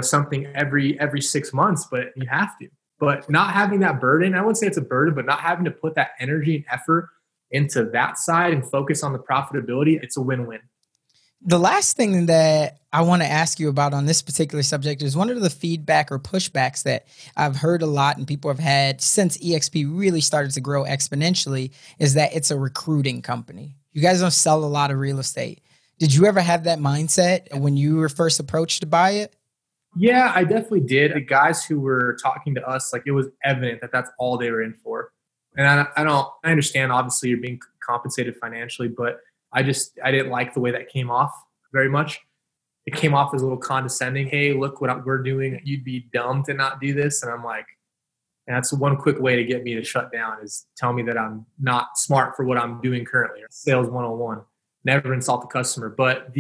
something every 6 months, but you have to. But not having that burden, I wouldn't say it's a burden, but not having to put that energy and effort into that side and focus on the profitability, it's a win-win. The last thing that I want to ask you about on this particular subject is one of the feedback or pushbacks that I've heard a lot and people have had since EXP really started to grow exponentially is that it's a recruiting company. You guys don't sell a lot of real estate. Did you ever have that mindset when you were first approached to buy it? Yeah, I definitely did. The guys who were talking to us, like, it was evident that that's all they were in for. And I understand, obviously, you're being compensated financially, but I didn't like the way that came off very much. It came off as a little condescending. Hey, look what we're doing. You'd be dumb to not do this. And I'm like, and that's one quick way to get me to shut down is tell me that I'm not smart for what I'm doing currently. Sales 101. Never insult the customer. But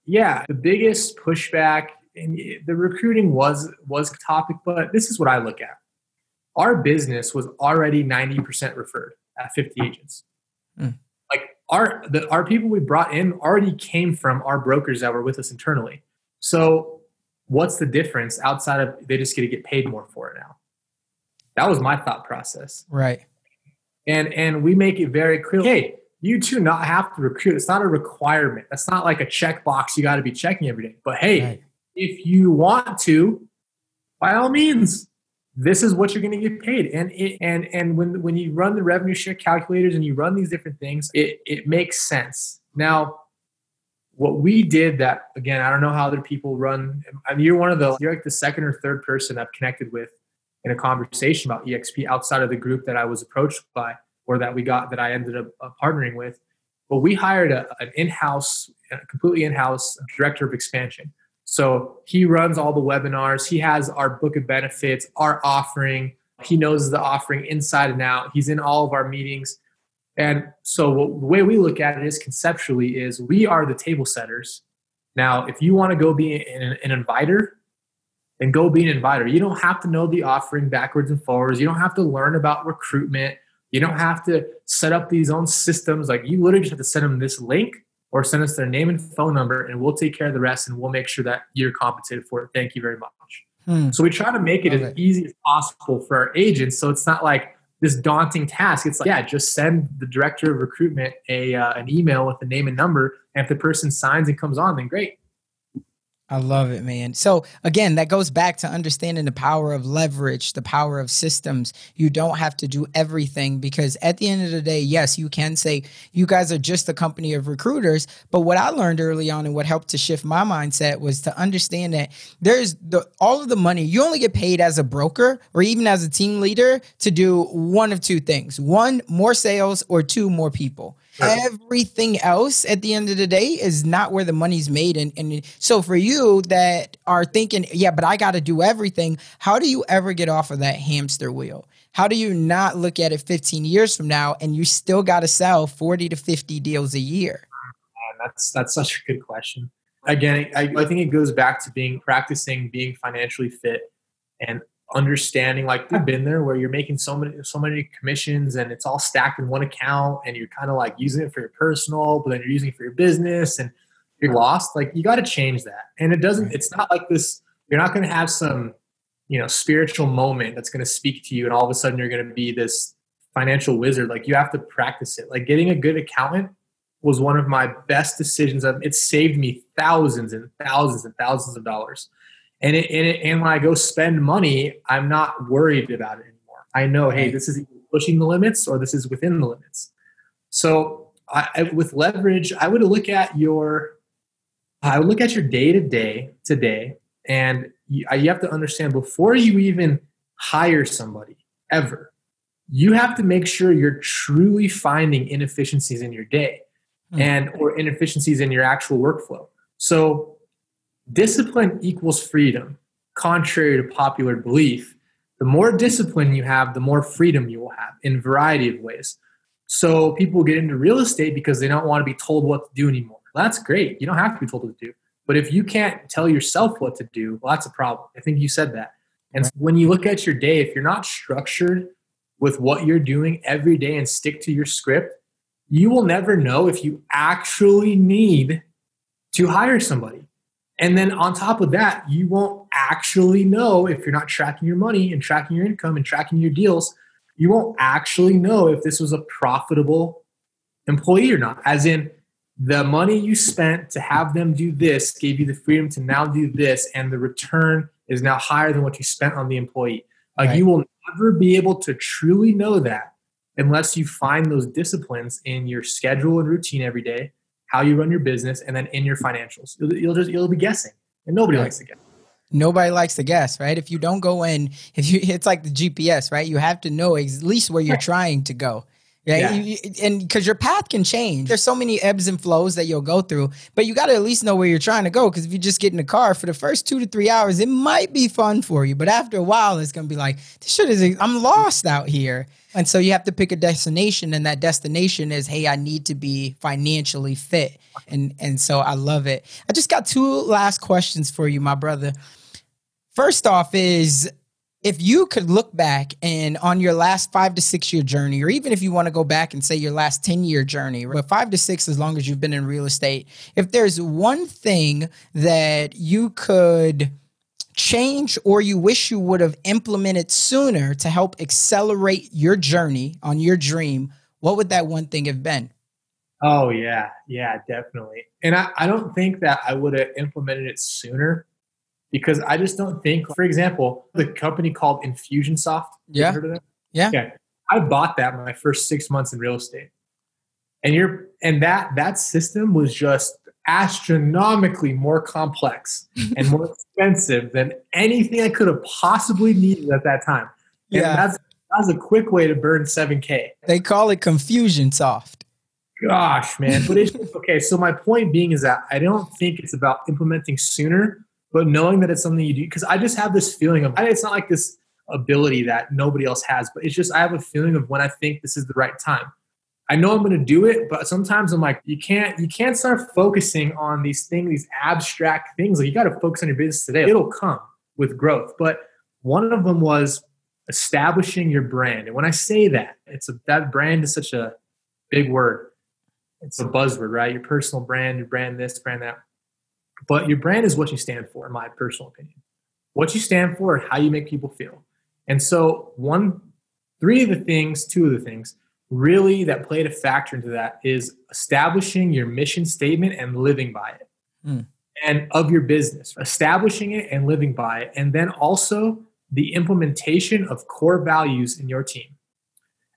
Yeah, the biggest pushback in the recruiting was a topic, but this is what I look at. Our business was already 90% referred at 50 agents. Like our people we brought in already came from our brokers that were with us internally. So what's the difference outside of they just get paid more for it now? That was my thought process. Right. And we make it very clear, hey, you do not have to recruit. It's not a requirement. That's not like a checkbox you got to be checking every day. But hey, if you want to, by all means, this is what you're going to get paid. And when you run the revenue share calculators and you run these different things, it makes sense. Now, what we did that, again, I don't know how other people run. I mean, you're like the second or third person I've connected with in a conversation about EXP outside of the group that I was approached by or that I ended up partnering with. But we hired a completely in-house director of expansion. So he runs all the webinars. He has our book of benefits, our offering. He knows the offering inside and out. He's in all of our meetings. And so the way we look at it is conceptually is we are the table setters. Now, if you want to go be an inviter, then go be an inviter. You don't have to know the offering backwards and forwards. You don't have to learn about recruitment. You don't have to set up these own systems. Like you literally just have to send them this link or send us their name and phone number and we'll take care of the rest and we'll make sure that you're compensated for it. Thank you very much. So we try to make it as easy as possible for our agents. So it's not like this daunting task. It's like, yeah, just send the director of recruitment an email with the name and number. And if the person signs and comes on, then great. I love it, man. So again, that goes back to understanding the power of leverage, the power of systems. You don't have to do everything because at the end of the day, yes, you can say you guys are just a company of recruiters. But what I learned early on and what helped to shift my mindset was to understand that there's all of the money. You only get paid as a broker or even as a team leader to do one of two things. One, more sales, or two, more people. Everything else at the end of the day is not where the money's made. And so for you that are thinking, yeah, but I got to do everything. How do you ever get off of that hamster wheel? How do you not look at it 15 years from now and you still got to sell 40 to 50 deals a year? That's such a good question. Again, I think it goes back to practicing being financially fit and understanding, like I've been there where you're making so many commissions and it's all stacked in one account and you're kind of like using it for your personal, but then you're using it for your business and you're lost. Like you got to change that. And it's not like this, you're not going to have some, spiritual moment that's going to speak to you and all of a sudden you're going to be this financial wizard. Like you have to practice it. Like getting a good accountant was one of my best decisions. It saved me thousands and thousands and thousands of dollars. And when I go spend money, I'm not worried about it anymore. I know, hey, this is pushing the limits or this is within the limits. So with leverage, I would look at your day-to-day today, and you have to understand before you even hire somebody ever, you have to make sure you're truly finding inefficiencies in your day or inefficiencies in your actual workflow. So discipline equals freedom. Contrary to popular belief, the more discipline you have, the more freedom you will have in a variety of ways. So people get into real estate because they don't want to be told what to do anymore. Well, that's great. You don't have to be told what to do. But if you can't tell yourself what to do, well, that's a problem. I think you said that. And when you look at your day, if you're not structured with what you're doing every day and stick to your script, you will never know if you actually need to hire somebody. And then on top of that, you won't actually know if you're not tracking your money and tracking your income and tracking your deals. You won't actually know if this was a profitable employee or not. As in, the money you spent to have them do this gave you the freedom to now do this, and the return is now higher than what you spent on the employee. You will never be able to truly know that unless you find those disciplines in your schedule and routine every day, how you run your business, and then in your financials. You'll be guessing, and nobody likes to guess. Nobody likes to guess, right? If you don't go in, it's like the GPS, right? You have to know at least where you're trying to go. Yeah. And because your path can change. There's so many ebbs and flows that you'll go through, but you got to at least know where you're trying to go. Because if you just get in the car for the first 2 to 3 hours, it might be fun for you. But after a while, it's going to be like, this shit is, I'm lost out here. And so you have to pick a destination. And that destination is, hey, I need to be financially fit. And so I love it. I just got 2 last questions for you, my brother. First off is, if you could look back and on your last 5 to 6 year journey, or even if you want to go back and say your last 10-year journey, but 5 to 6, as long as you've been in real estate, if there's one thing that you could change or you wish you would have implemented sooner to help accelerate your journey on your dream, what would that one thing have been? Oh, yeah. Yeah, definitely. And I don't think that I would have implemented it sooner. Because I just don't think, for example, the company called Infusionsoft. Yeah. Heard of that? Yeah. Okay. I bought that my first 6 months in real estate. And that system was just astronomically more complex and more expensive than anything I could have possibly needed at that time. And that was a quick way to burn $7,000. They call it Confusionsoft. Gosh, man. But it's okay. So my point being is that I don't think it's about implementing sooner, but knowing that it's something you do, because I just have this feeling of, it's not like this ability that nobody else has, but it's just, I have a feeling of when I think this is the right time. I know I'm going to do it, but sometimes I'm like, you can't start focusing on these things, these abstract things. Like, you got to focus on your business today. It'll come with growth. But one of them was establishing your brand. And when I say that, that brand is such a big word. It's a buzzword, right? Your personal brand, your brand this, brand that. But your brand is what you stand for, in my personal opinion. What you stand for and how you make people feel. And so two of the things really that played a factor into that is establishing your mission statement and living by it. And of your business, establishing it and living by it. And then also the implementation of core values in your team.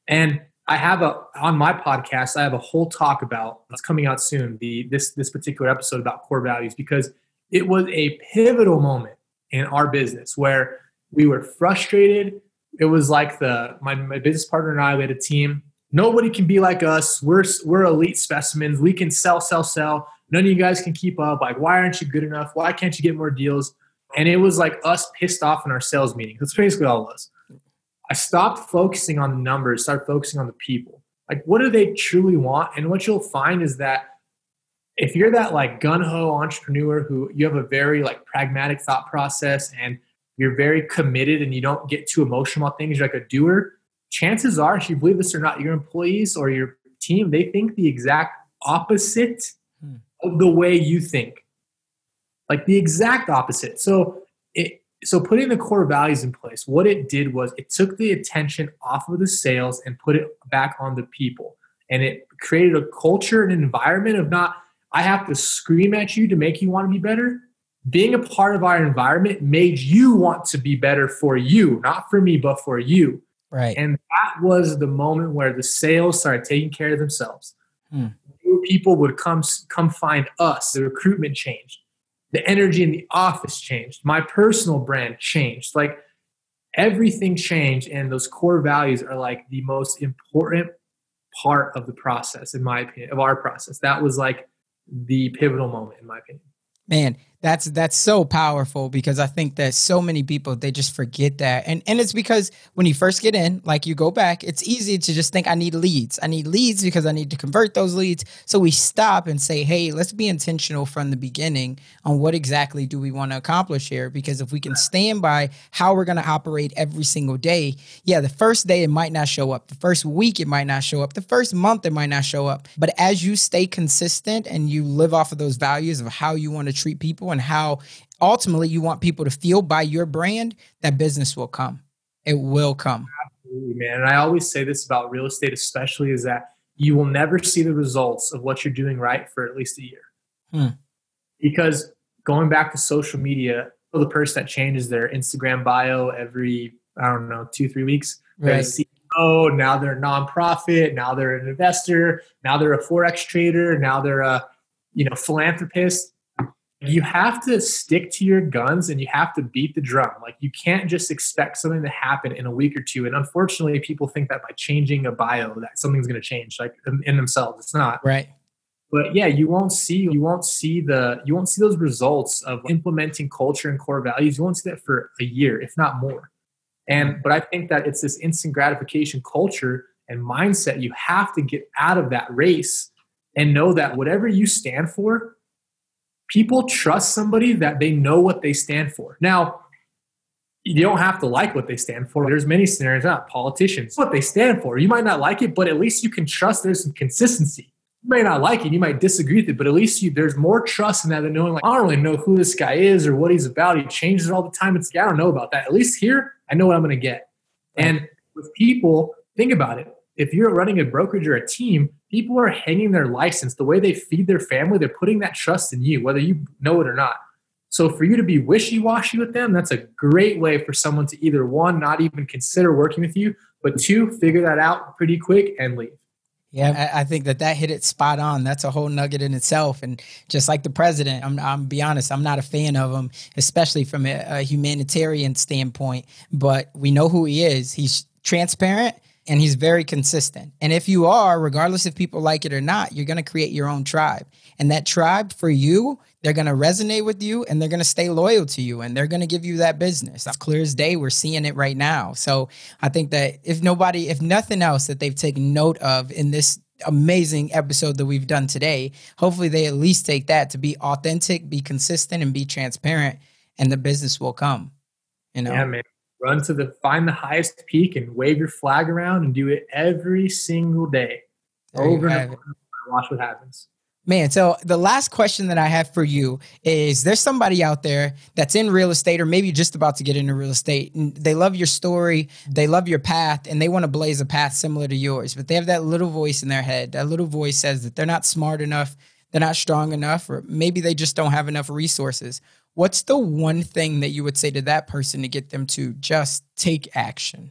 And on my podcast, I have a whole talk about, it's coming out soon, this particular episode about core values, because it was a pivotal moment in our business where we were frustrated. It was like my business partner and I, we had a team. Nobody can be like us. We're elite specimens. We can sell. None of you guys can keep up. Like, why aren't you good enough? Why can't you get more deals? And it was like us pissed off in our sales meetings. That's basically all it was. I stopped focusing on the numbers, started focusing on the people. Like, what do they truly want? And what you'll find is that if you're that like gung-ho entrepreneur who you have a very like pragmatic thought process and you're very committed and you don't get too emotional about things, you're like a doer, chances are, if you believe this or not, your employees or your team, they think the exact opposite of the way you think. Like the exact opposite. So putting the core values in place, what it did was it took the attention off of the sales and put it back on the people. And it created a culture and environment of not, I have to scream at you to make you want to be better. Being a part of our environment made you want to be better for you, not for me, but for you. Right. And that was the moment where the sales started taking care of themselves. People would come find us. The recruitment changed. The energy in the office changed. My personal brand changed. Like everything changed. And those core values are like the most important part of the process, in my opinion, of our process. That was like the pivotal moment, in my opinion. Man, that's so powerful, because I think that so many people, they just forget that. And it's because when you first get in, like you go back, it's easy to just think I need leads. I need leads because I need to convert those leads. So we stop and say, hey, let's be intentional from the beginning on what exactly do we want to accomplish here? Because if we can stand by how we're going to operate every single day, yeah, the first day it might not show up. The first week it might not show up. The first month it might not show up. But as you stay consistent and you live off of those values of how you want to treat people and how ultimately you want people to feel by your brand, that business will come. It will come. Absolutely, man. And I always say this about real estate, especially, is that you will never see the results of what you're doing right for at least a year. Because going back to social media, the person that changes their Instagram bio every, 2-3 weeks, they're a CEO, now they're a nonprofit, now they're an investor, now they're a Forex trader, now they're a philanthropist. You have to stick to your guns and you have to beat the drum. Like, you can't just expect something to happen in a week or two. And unfortunately, people think that by changing a bio that something's going to change, like in themselves. It's not. Right. But yeah, you won't see those results of implementing culture and core values. You won't see that for a year, if not more. But I think that it's this instant gratification culture and mindset. You have to get out of that race and know that whatever you stand for, people trust somebody that they know what they stand for. Now, you don't have to like what they stand for. There's many scenarios, not politicians, what they stand for. You might not like it, but at least you can trust there's some consistency. You may not like it, you might disagree with it, but at least there's more trust in that than knowing, like, I don't really know who this guy is or what he's about. He changes it all the time. It's like, I don't know about that. At least here, I know what I'm going to get. And with people, think about it. If you're running a brokerage or a team, people are hanging their license. The way they feed their family, they're putting that trust in you, whether you know it or not. So for you to be wishy-washy with them, that's a great way for someone to either, one, not even consider working with you, but two, figure that out pretty quick and leave. Yeah, I think that hit it spot on. That's a whole nugget in itself. And just like the president, I'm be honest, I'm not a fan of him, especially from a humanitarian standpoint. But we know who he is. He's transparent and he's very consistent. And if you are, regardless if people like it or not, you're going to create your own tribe. And that tribe for you, they're going to resonate with you and they're going to stay loyal to you and they're going to give you that business. It's clear as day. We're seeing it right now. So I think that if nothing else that they've taken note of in this amazing episode that we've done today, hopefully they at least take that to be authentic, be consistent, and be transparent, and the business will come. You know? Yeah, man. Find the highest peak and wave your flag around and do it every single day. Over and over. Watch what happens. Man, so the last question that I have for you is, there's somebody out there that's in real estate or maybe just about to get into real estate, and they love your story, they love your path, and they want to blaze a path similar to yours, but they have that little voice in their head. That little voice says that they're not smart enough, they're not strong enough, or maybe they just don't have enough resources. What's the one thing that you would say to that person to get them to just take action?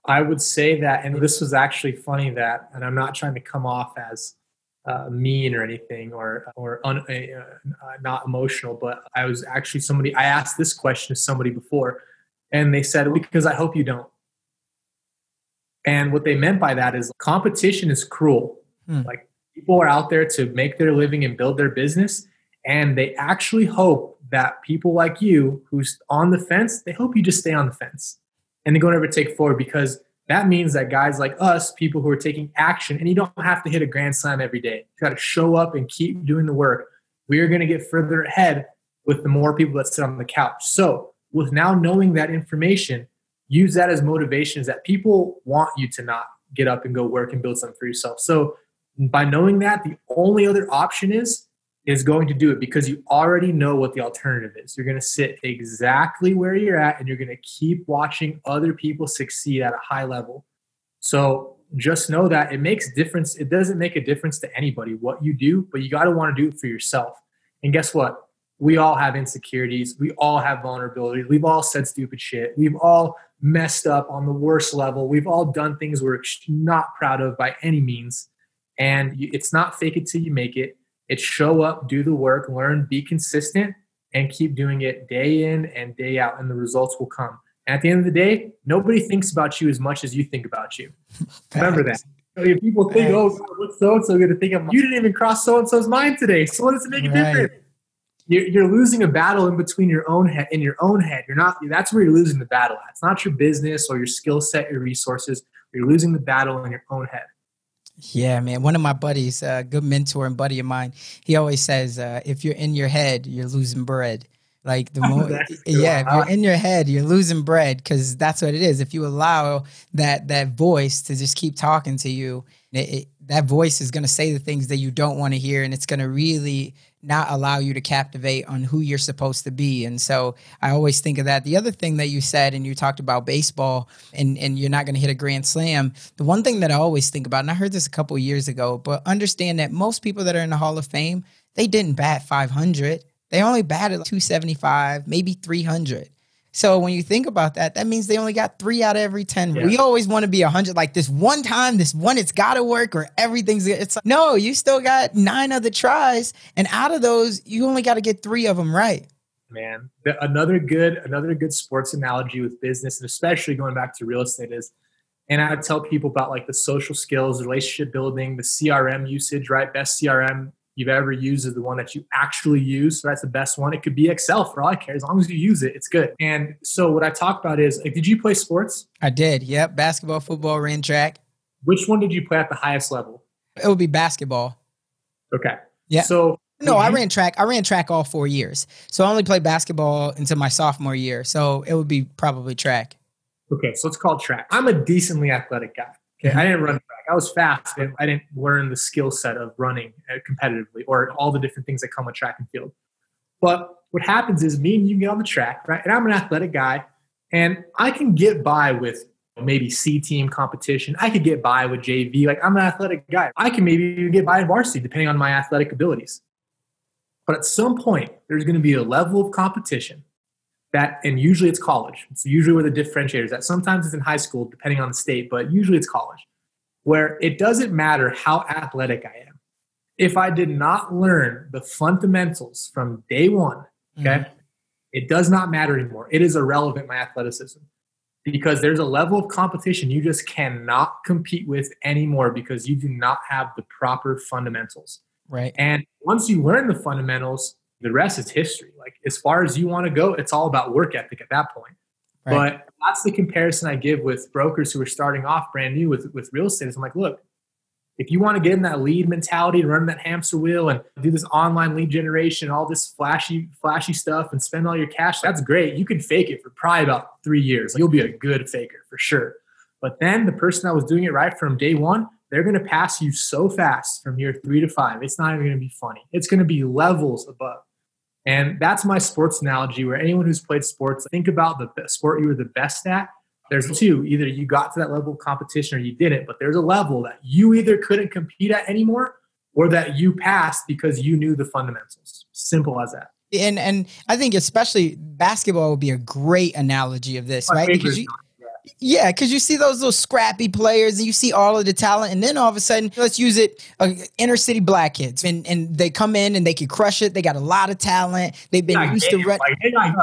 I would say that, and this was actually funny that, and I'm not trying to come off as mean or anything or not emotional, but I asked this question to somebody before and they said, because I hope you don't. And what they meant by that is competition is cruel. Like, people are out there to make their living and build their business. And they actually hope that people like you who's on the fence, they hope you just stay on the fence and they don't ever take forward, because that means that guys like us, people who are taking action, and you don't have to hit a grand slam every day. You got to show up and keep doing the work. We are going to get further ahead with the more people that sit on the couch. So with now knowing that information, use that as motivation, is that people want you to not get up and go work and build something for yourself. So by knowing that, the only other option is going to do it, because you already know what the alternative is. You're going to sit exactly where you're at and you're going to keep watching other people succeed at a high level. So just know that it makes difference. It doesn't make a difference to anybody what you do, but you got to want to do it for yourself. And guess what? We all have insecurities. We all have vulnerabilities. We've all said stupid shit. We've all messed up on the worst level. We've all done things we're not proud of by any means. And it's not fake it till you make it. It's show up, do the work, learn, be consistent, and keep doing it day in and day out, and the results will come. And at the end of the day, nobody thinks about you as much as you think about you. Remember that. So if people think, oh, what's so-and-so going to think of? You didn't even cross so-and-so's mind today. So what does it make a difference? You're losing a battle in between your own head. In your own head, you're not. That's where you're losing the battle at. It's not your business or your skill set, your resources. You're losing the battle in your own head. Yeah, man. One of my buddies, a good mentor and buddy of mine, he always says, if you're in your head, you're losing bread. Like if you're in your head, you're losing bread, because that's what it is. If you allow that voice to just keep talking to you, that voice is going to say the things that you don't want to hear, and it's going to really not allow you to captivate on who you're supposed to be. And so I always think of that. The other thing that you said, and you talked about baseball and you're not going to hit a grand slam. The one thing that I always think about, and I heard this a couple of years ago, but understand that most people that are in the Hall of Fame, they didn't bat 500. They only batted 275, maybe 300. So when you think about that, that means they only got 3 out of every 10. Yeah. We always want to be 100, like this one time, this one, it's got to work or everything's, it's like, no, you still got 9 other tries. And out of those, you only got to get 3 of them right. Man, another good sports analogy with business, and especially going back to real estate is, and I would tell people about like the social skills, relationship building, the CRM usage, right? Best CRM you've ever used is the one that you actually use. So that's the best one. It could be Excel for all I care. As long as you use it, it's good. And so what I talk about is, like, did you play sports? I did. Yep. Basketball, football, ran track. Which one did you play at the highest level? It would be basketball. Okay. Yeah. So no, I ran track. I ran track all 4 years. So I only played basketball until my sophomore year. So it would be probably track. Okay. So it's called track. I'm a decently athletic guy. Okay. I didn't run track. I was fast. I didn't learn the skill set of running competitively or all the different things that come with track and field. But what happens is me and you get on the track, right? And I'm an athletic guy, and I can get by with maybe C team competition. I could get by with JV. Like, I'm an athletic guy. I can maybe even get by in varsity depending on my athletic abilities. But at some point, there's going to be a level of competition that, and usually it's college. It's usually where the differentiators at. Sometimes it's in high school, depending on the state, but usually it's college, where it doesn't matter how athletic I am. If I did not learn the fundamentals from day one, okay, it does not matter anymore. It is irrelevant, my athleticism, because there's a level of competition you just cannot compete with anymore because you do not have the proper fundamentals. Right. And once you learn the fundamentals, the rest is history. Like, as far as you want to go, it's all about work ethic at that point. Right. But that's the comparison I give with brokers who are starting off brand new with real estate. I'm like, look, if you want to get in that lead mentality and run that hamster wheel and do this online lead generation, all this flashy stuff and spend all your cash, that's great. You can fake it for probably about 3 years. You'll be a good faker for sure. But then the person that was doing it right from day one, they're going to pass you so fast from year 3 to 5. It's not even going to be funny. It's going to be levels above. And that's my sports analogy, where anyone who's played sports, think about the sport you were the best at. There's 2. Either you got to that level of competition or you didn't, but there's a level that you either couldn't compete at anymore or that you passed because you knew the fundamentals. Simple as that. And I think especially basketball would be a great analogy of this, right? Because because you see those little scrappy players and you see all of the talent, and then all of a sudden, let's use it, inner city black kids, and they come in and they can crush it. They got a lot of talent. They've been used to run,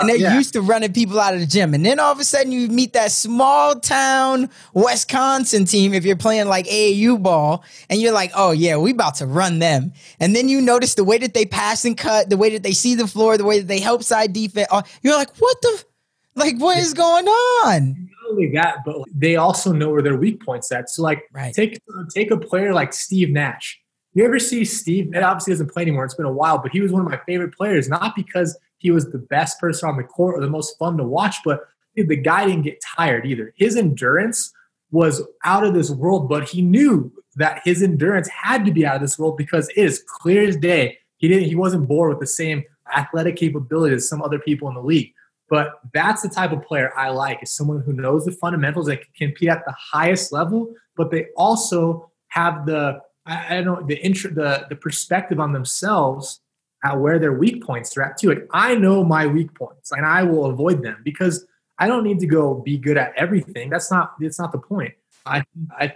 and they're used to running people out of the gym. And then all of a sudden, you meet that small town Wisconsin team if you're playing like AAU ball, and you're like, oh yeah, we about to run them. And then you notice the way that they pass and cut, the way that they see the floor, the way that they help side defense. You're like, what is going on? Not only that, but they also know where their weak points at. So, like, take a player like Steve Nash. You ever see Steve? It obviously doesn't play anymore. It's been a while, but he was one of my favorite players, not because he was the best person on the court or the most fun to watch, but the guy didn't get tired either. His endurance was out of this world, but he knew that his endurance had to be out of this world because it is clear as day. He wasn't born with the same athletic capability as some other people in the league. But that's the type of player I like, is someone who knows the fundamentals, that can compete at the highest level, but they also have the perspective on themselves at where their weak points are at too. Like, I know my weak points and I will avoid them because I don't need to go be good at everything. That's not the point. I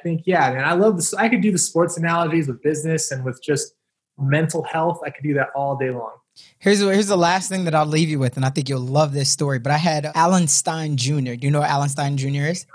think, yeah, man, I love this. I could do the sports analogies with business and with just mental health. I could do that all day long. Here's the last thing that I'll leave you with, and I think you'll love this story. But I had Alan Stein Jr. Do you know what Alan Stein Jr. is?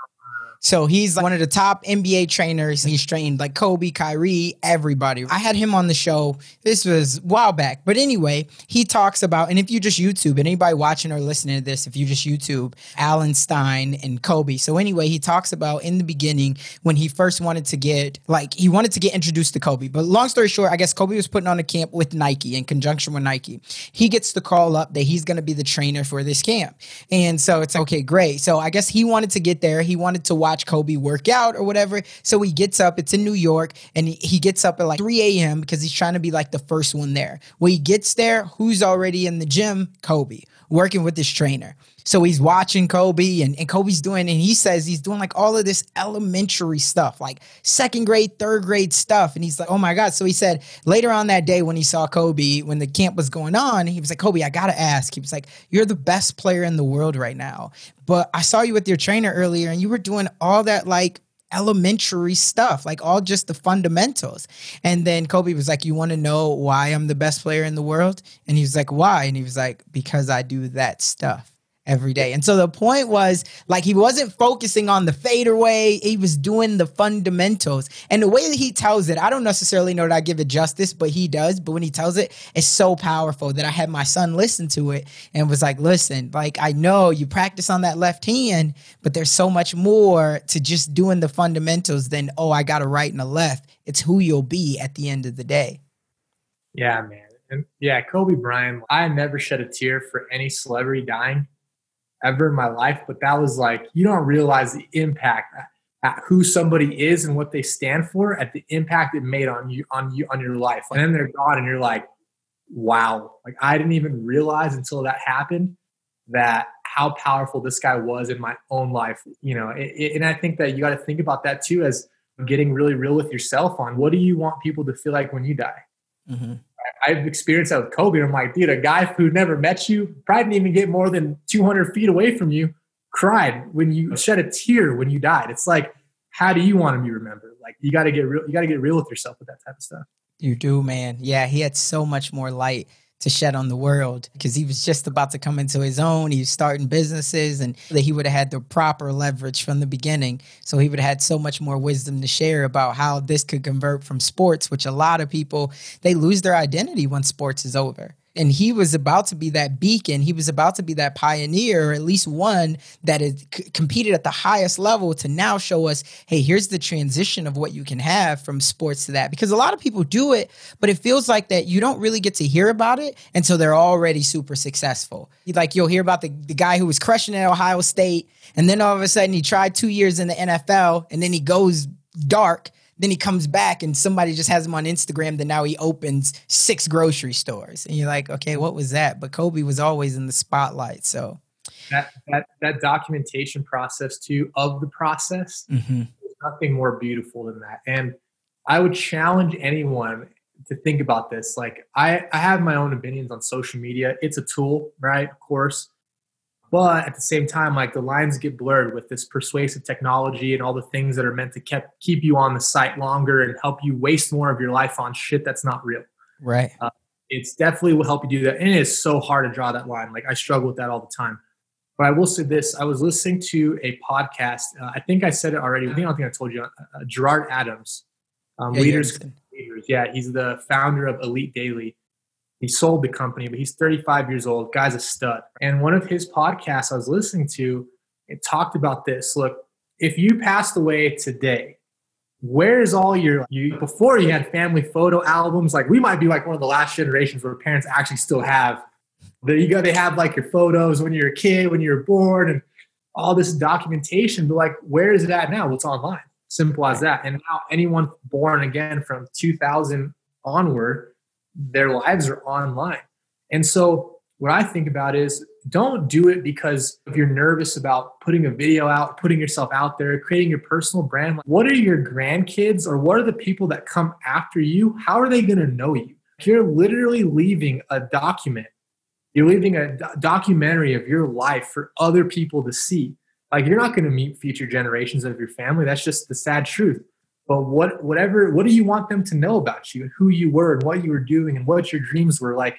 So he's one of the top NBA trainers. He's trained like Kobe, Kyrie, everybody. I had him on the show. This was a while back. But anyway, he talks about, and if you just YouTube, anybody watching or listening to this, if you just YouTube Alan Stein and Kobe. So anyway, he talks about in the beginning when he first wanted to get introduced to Kobe. But long story short, I guess Kobe was putting on a camp with Nike in conjunction with Nike. He gets the call up that he's going to be the trainer for this camp. And so it's okay, great. So I guess he wanted to get there. He wanted to watch Kobe work out or whatever. So he gets up, it's in New York, and he gets up at like 3 a.m. because he's trying to be like the first one there. When he gets there, who's already in the gym? Kobe, working with his trainer. So he's watching Kobe and Kobe's doing, and he says he's doing like all of this elementary stuff, like second grade, third grade stuff. And he's like, oh my God. So he said later on that day when he saw Kobe, when the camp was going on, he was like, Kobe, I got to ask. He was like, you're the best player in the world right now. But I saw you with your trainer earlier and you were doing all that like elementary stuff, like all just the fundamentals. And then Kobe was like, you want to know why I'm the best player in the world? And he was like, why? And he was like, because I do that stuff every day. And so the point was like, he wasn't focusing on the fadeaway. He was doing the fundamentals. And the way that he tells it, I don't necessarily know that I give it justice, but he does. But when he tells it, it's so powerful that I had my son listen to it and was like, listen, like, I know you practice on that left hand, but there's so much more to just doing the fundamentals than, oh, I got a right and a left. It's who you'll be at the end of the day. Yeah, man. And yeah, Kobe Bryant, I never shed a tear for any celebrity dying ever in my life, but that was like, you don't realize the impact at who somebody is and what they stand for, at the impact it made on your life. And then they're gone and you're like, wow, like I didn't even realize until that happened that how powerful this guy was in my own life, and I think that you got to think about that too, as getting really real with yourself on what do you want people to feel like when you die? Mm-hmm. I've experienced that with Kobe. I'm like, dude, a guy who never met you, probably didn't even get more than 200 feet away from you, cried when you shed a tear when you died. It's like, how do you want to be remembered? Like, you got to get real. You got to get real with yourself with that type of stuff. You do, man. Yeah, he had so much more light to shed on the world because he was just about to come into his own. He was starting businesses and that he would have had the proper leverage from the beginning. So he would have had so much more wisdom to share about how this could convert from sports, which a lot of people, they lose their identity when sports is over. And he was about to be that beacon. He was about to be that pioneer, or at least one that had competed at the highest level to now show us, hey, here's the transition of what you can have from sports to that. Because a lot of people do it, but it feels like that you don't really get to hear about it until they're already super successful. Like you'll hear about the guy who was crushing at Ohio State, and then all of a sudden he tried 2 years in the NFL, and then he goes dark. Then he comes back and somebody just has him on Instagram that now he opens 6 grocery stores. And you're like, okay, what was that? But Kobe was always in the spotlight. So that documentation process too, of the process, there's nothing more beautiful than that. And I would challenge anyone to think about this. Like I have my own opinions on social media. It's a tool, right? Of course. But at the same time, like the lines get blurred with this persuasive technology and all the things that are meant to keep you on the site longer and help you waste more of your life on shit that's not real. Right. It's definitely will help you do that. And it is so hard to draw that line. Like I struggle with that all the time. But I will say this. I was listening to a podcast. I think I said it already. I don't think I told you. Gerard Adams. Leaders. Yeah, he's the founder of Elite Daily. He sold the company, but he's 35 years old. Guy's a stud. And one of his podcasts I was listening to, it talked about this. Look, if you passed away today, where's all before you had family photo albums? Like we might be like one of the last generations where parents actually still have, they have like your photos when you're a kid, when you were born, and all this documentation. But like, where is it at now? Well, it's online. Simple as that. And now anyone born again from 2000 onward, their lives are online. And so what I think about is don't do it because if you're nervous about putting a video out, putting yourself out there, creating your personal brand. What are your grandkids or what are the people that come after you? How are they going to know you? If you're literally leaving a document, you're leaving a documentary of your life for other people to see. Like you're not going to meet future generations of your family. That's just the sad truth. But what do you want them to know about you and who you were and what you were doing and what your dreams were? Like,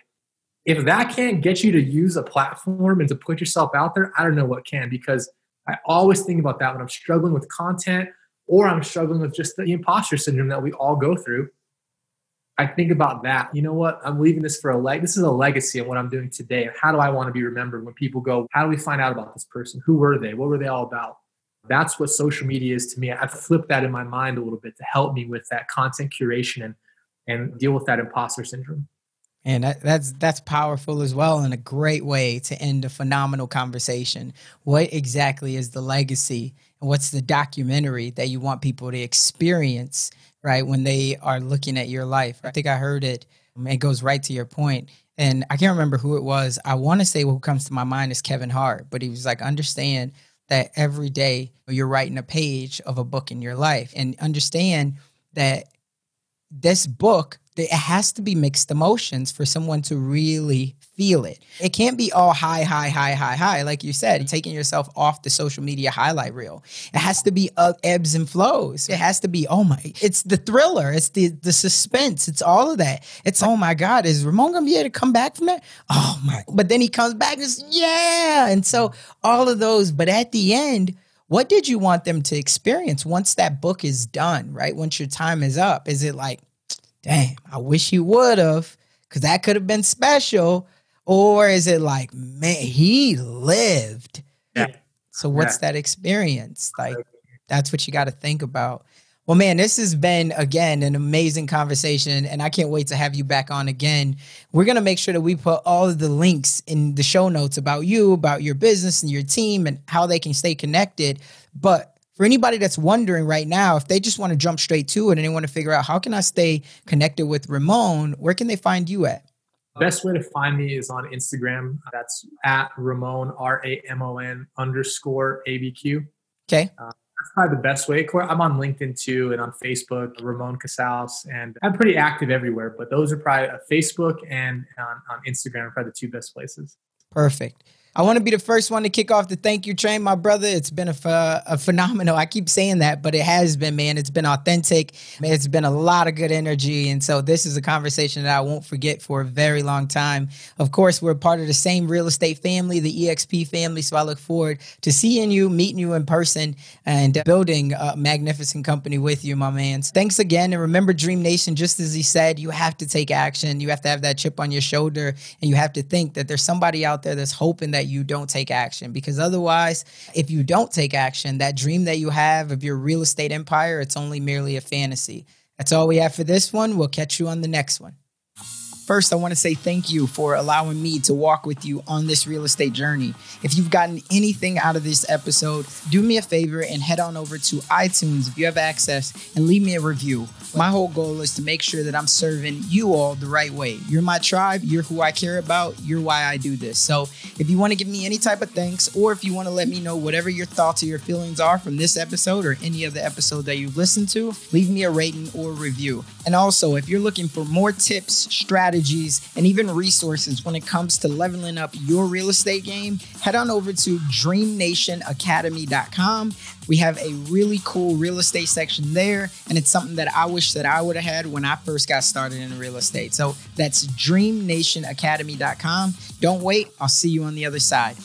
if that can't get you to use a platform and to put yourself out there, I don't know what can, because I always think about that when I'm struggling with content or I'm struggling with just the imposter syndrome that we all go through. I think about that. You know what? I'm leaving this for this is a legacy of what I'm doing today. How do I want to be remembered when people go, how do we find out about this person? Who were they? What were they all about? That's what social media is to me. I've flipped that in my mind a little bit to help me with that content curation and deal with that imposter syndrome. And that's powerful as well, and a great way to end a phenomenal conversation. What exactly is the legacy, and what's the documentary that you want people to experience, right, when they are looking at your life? I think I heard it. It goes right to your point. And I can't remember who it was. I want to say what comes to my mind is Kevin Hart, but he was like, understand that every day you're writing a page of a book in your life, and understand that this book, it has to be mixed emotions for someone to really feel it. It can't be all high, high, high, high, high. Like you said, taking yourself off the social media highlight reel. It has to be ebbs and flows. It has to be, it's the thriller. It's the suspense. It's all of that. It's, oh my God, is Ramon going to be able to come back from that? Oh my. But then he comes back and it's, yeah. And so all of those, but at the end, what did you want them to experience once that book is done, right? Once your time is up, is it like, damn, I wish he would have, because that could have been special? Or is it like, man, he lived? Yeah. So what's that experience? Like, that's what you got to think about. Well, man, this has been, again, an amazing conversation, and I can't wait to have you back on again. We're going to make sure that we put all of the links in the show notes about you, about your business and your team, and how they can stay connected. But for anybody that's wondering right now, if they just want to jump straight to it and they want to figure out, how can I stay connected with Ramon, where can they find you at? Best way to find me is on Instagram. That's at Ramon, RAMON_ABQ. Okay. That's probably the best way. I'm on LinkedIn too, and on Facebook, Ramon Casaus, and I'm pretty active everywhere. But those are probably Facebook and on Instagram are probably the two best places. Perfect. I want to be the first one to kick off the thank you train, my brother. It's been a phenomenal. I keep saying that, but it has been, man. It's been authentic. It's been a lot of good energy. And so this is a conversation that I won't forget for a very long time. Of course, we're part of the same real estate family, the EXP family. So I look forward to seeing you, meeting you in person, and building a magnificent company with you, my man. Thanks again. And remember, DreamNation, just as he said, you have to take action. You have to have that chip on your shoulder, and you have to think that there's somebody out there that's hoping that you don't take action, because otherwise, if you don't take action, that dream that you have of your real estate empire, it's only merely a fantasy. That's all we have for this one. We'll catch you on the next one. First, I want to say thank you for allowing me to walk with you on this real estate journey. If you've gotten anything out of this episode, do me a favor and head on over to iTunes if you have access and leave me a review. My whole goal is to make sure that I'm serving you all the right way. You're my tribe. You're who I care about. You're why I do this. So if you want to give me any type of thanks, or if you want to let me know whatever your thoughts or your feelings are from this episode or any other episode that you've listened to, leave me a rating or review. And also, if you're looking for more tips, strategies, and even resources when it comes to leveling up your real estate game, head on over to DreamNationAcademy.com. We have a really cool real estate section there, and it's something that I wish that I would have had when I first got started in real estate. So that's DreamNationAcademy.com. Don't wait. I'll see you on the other side.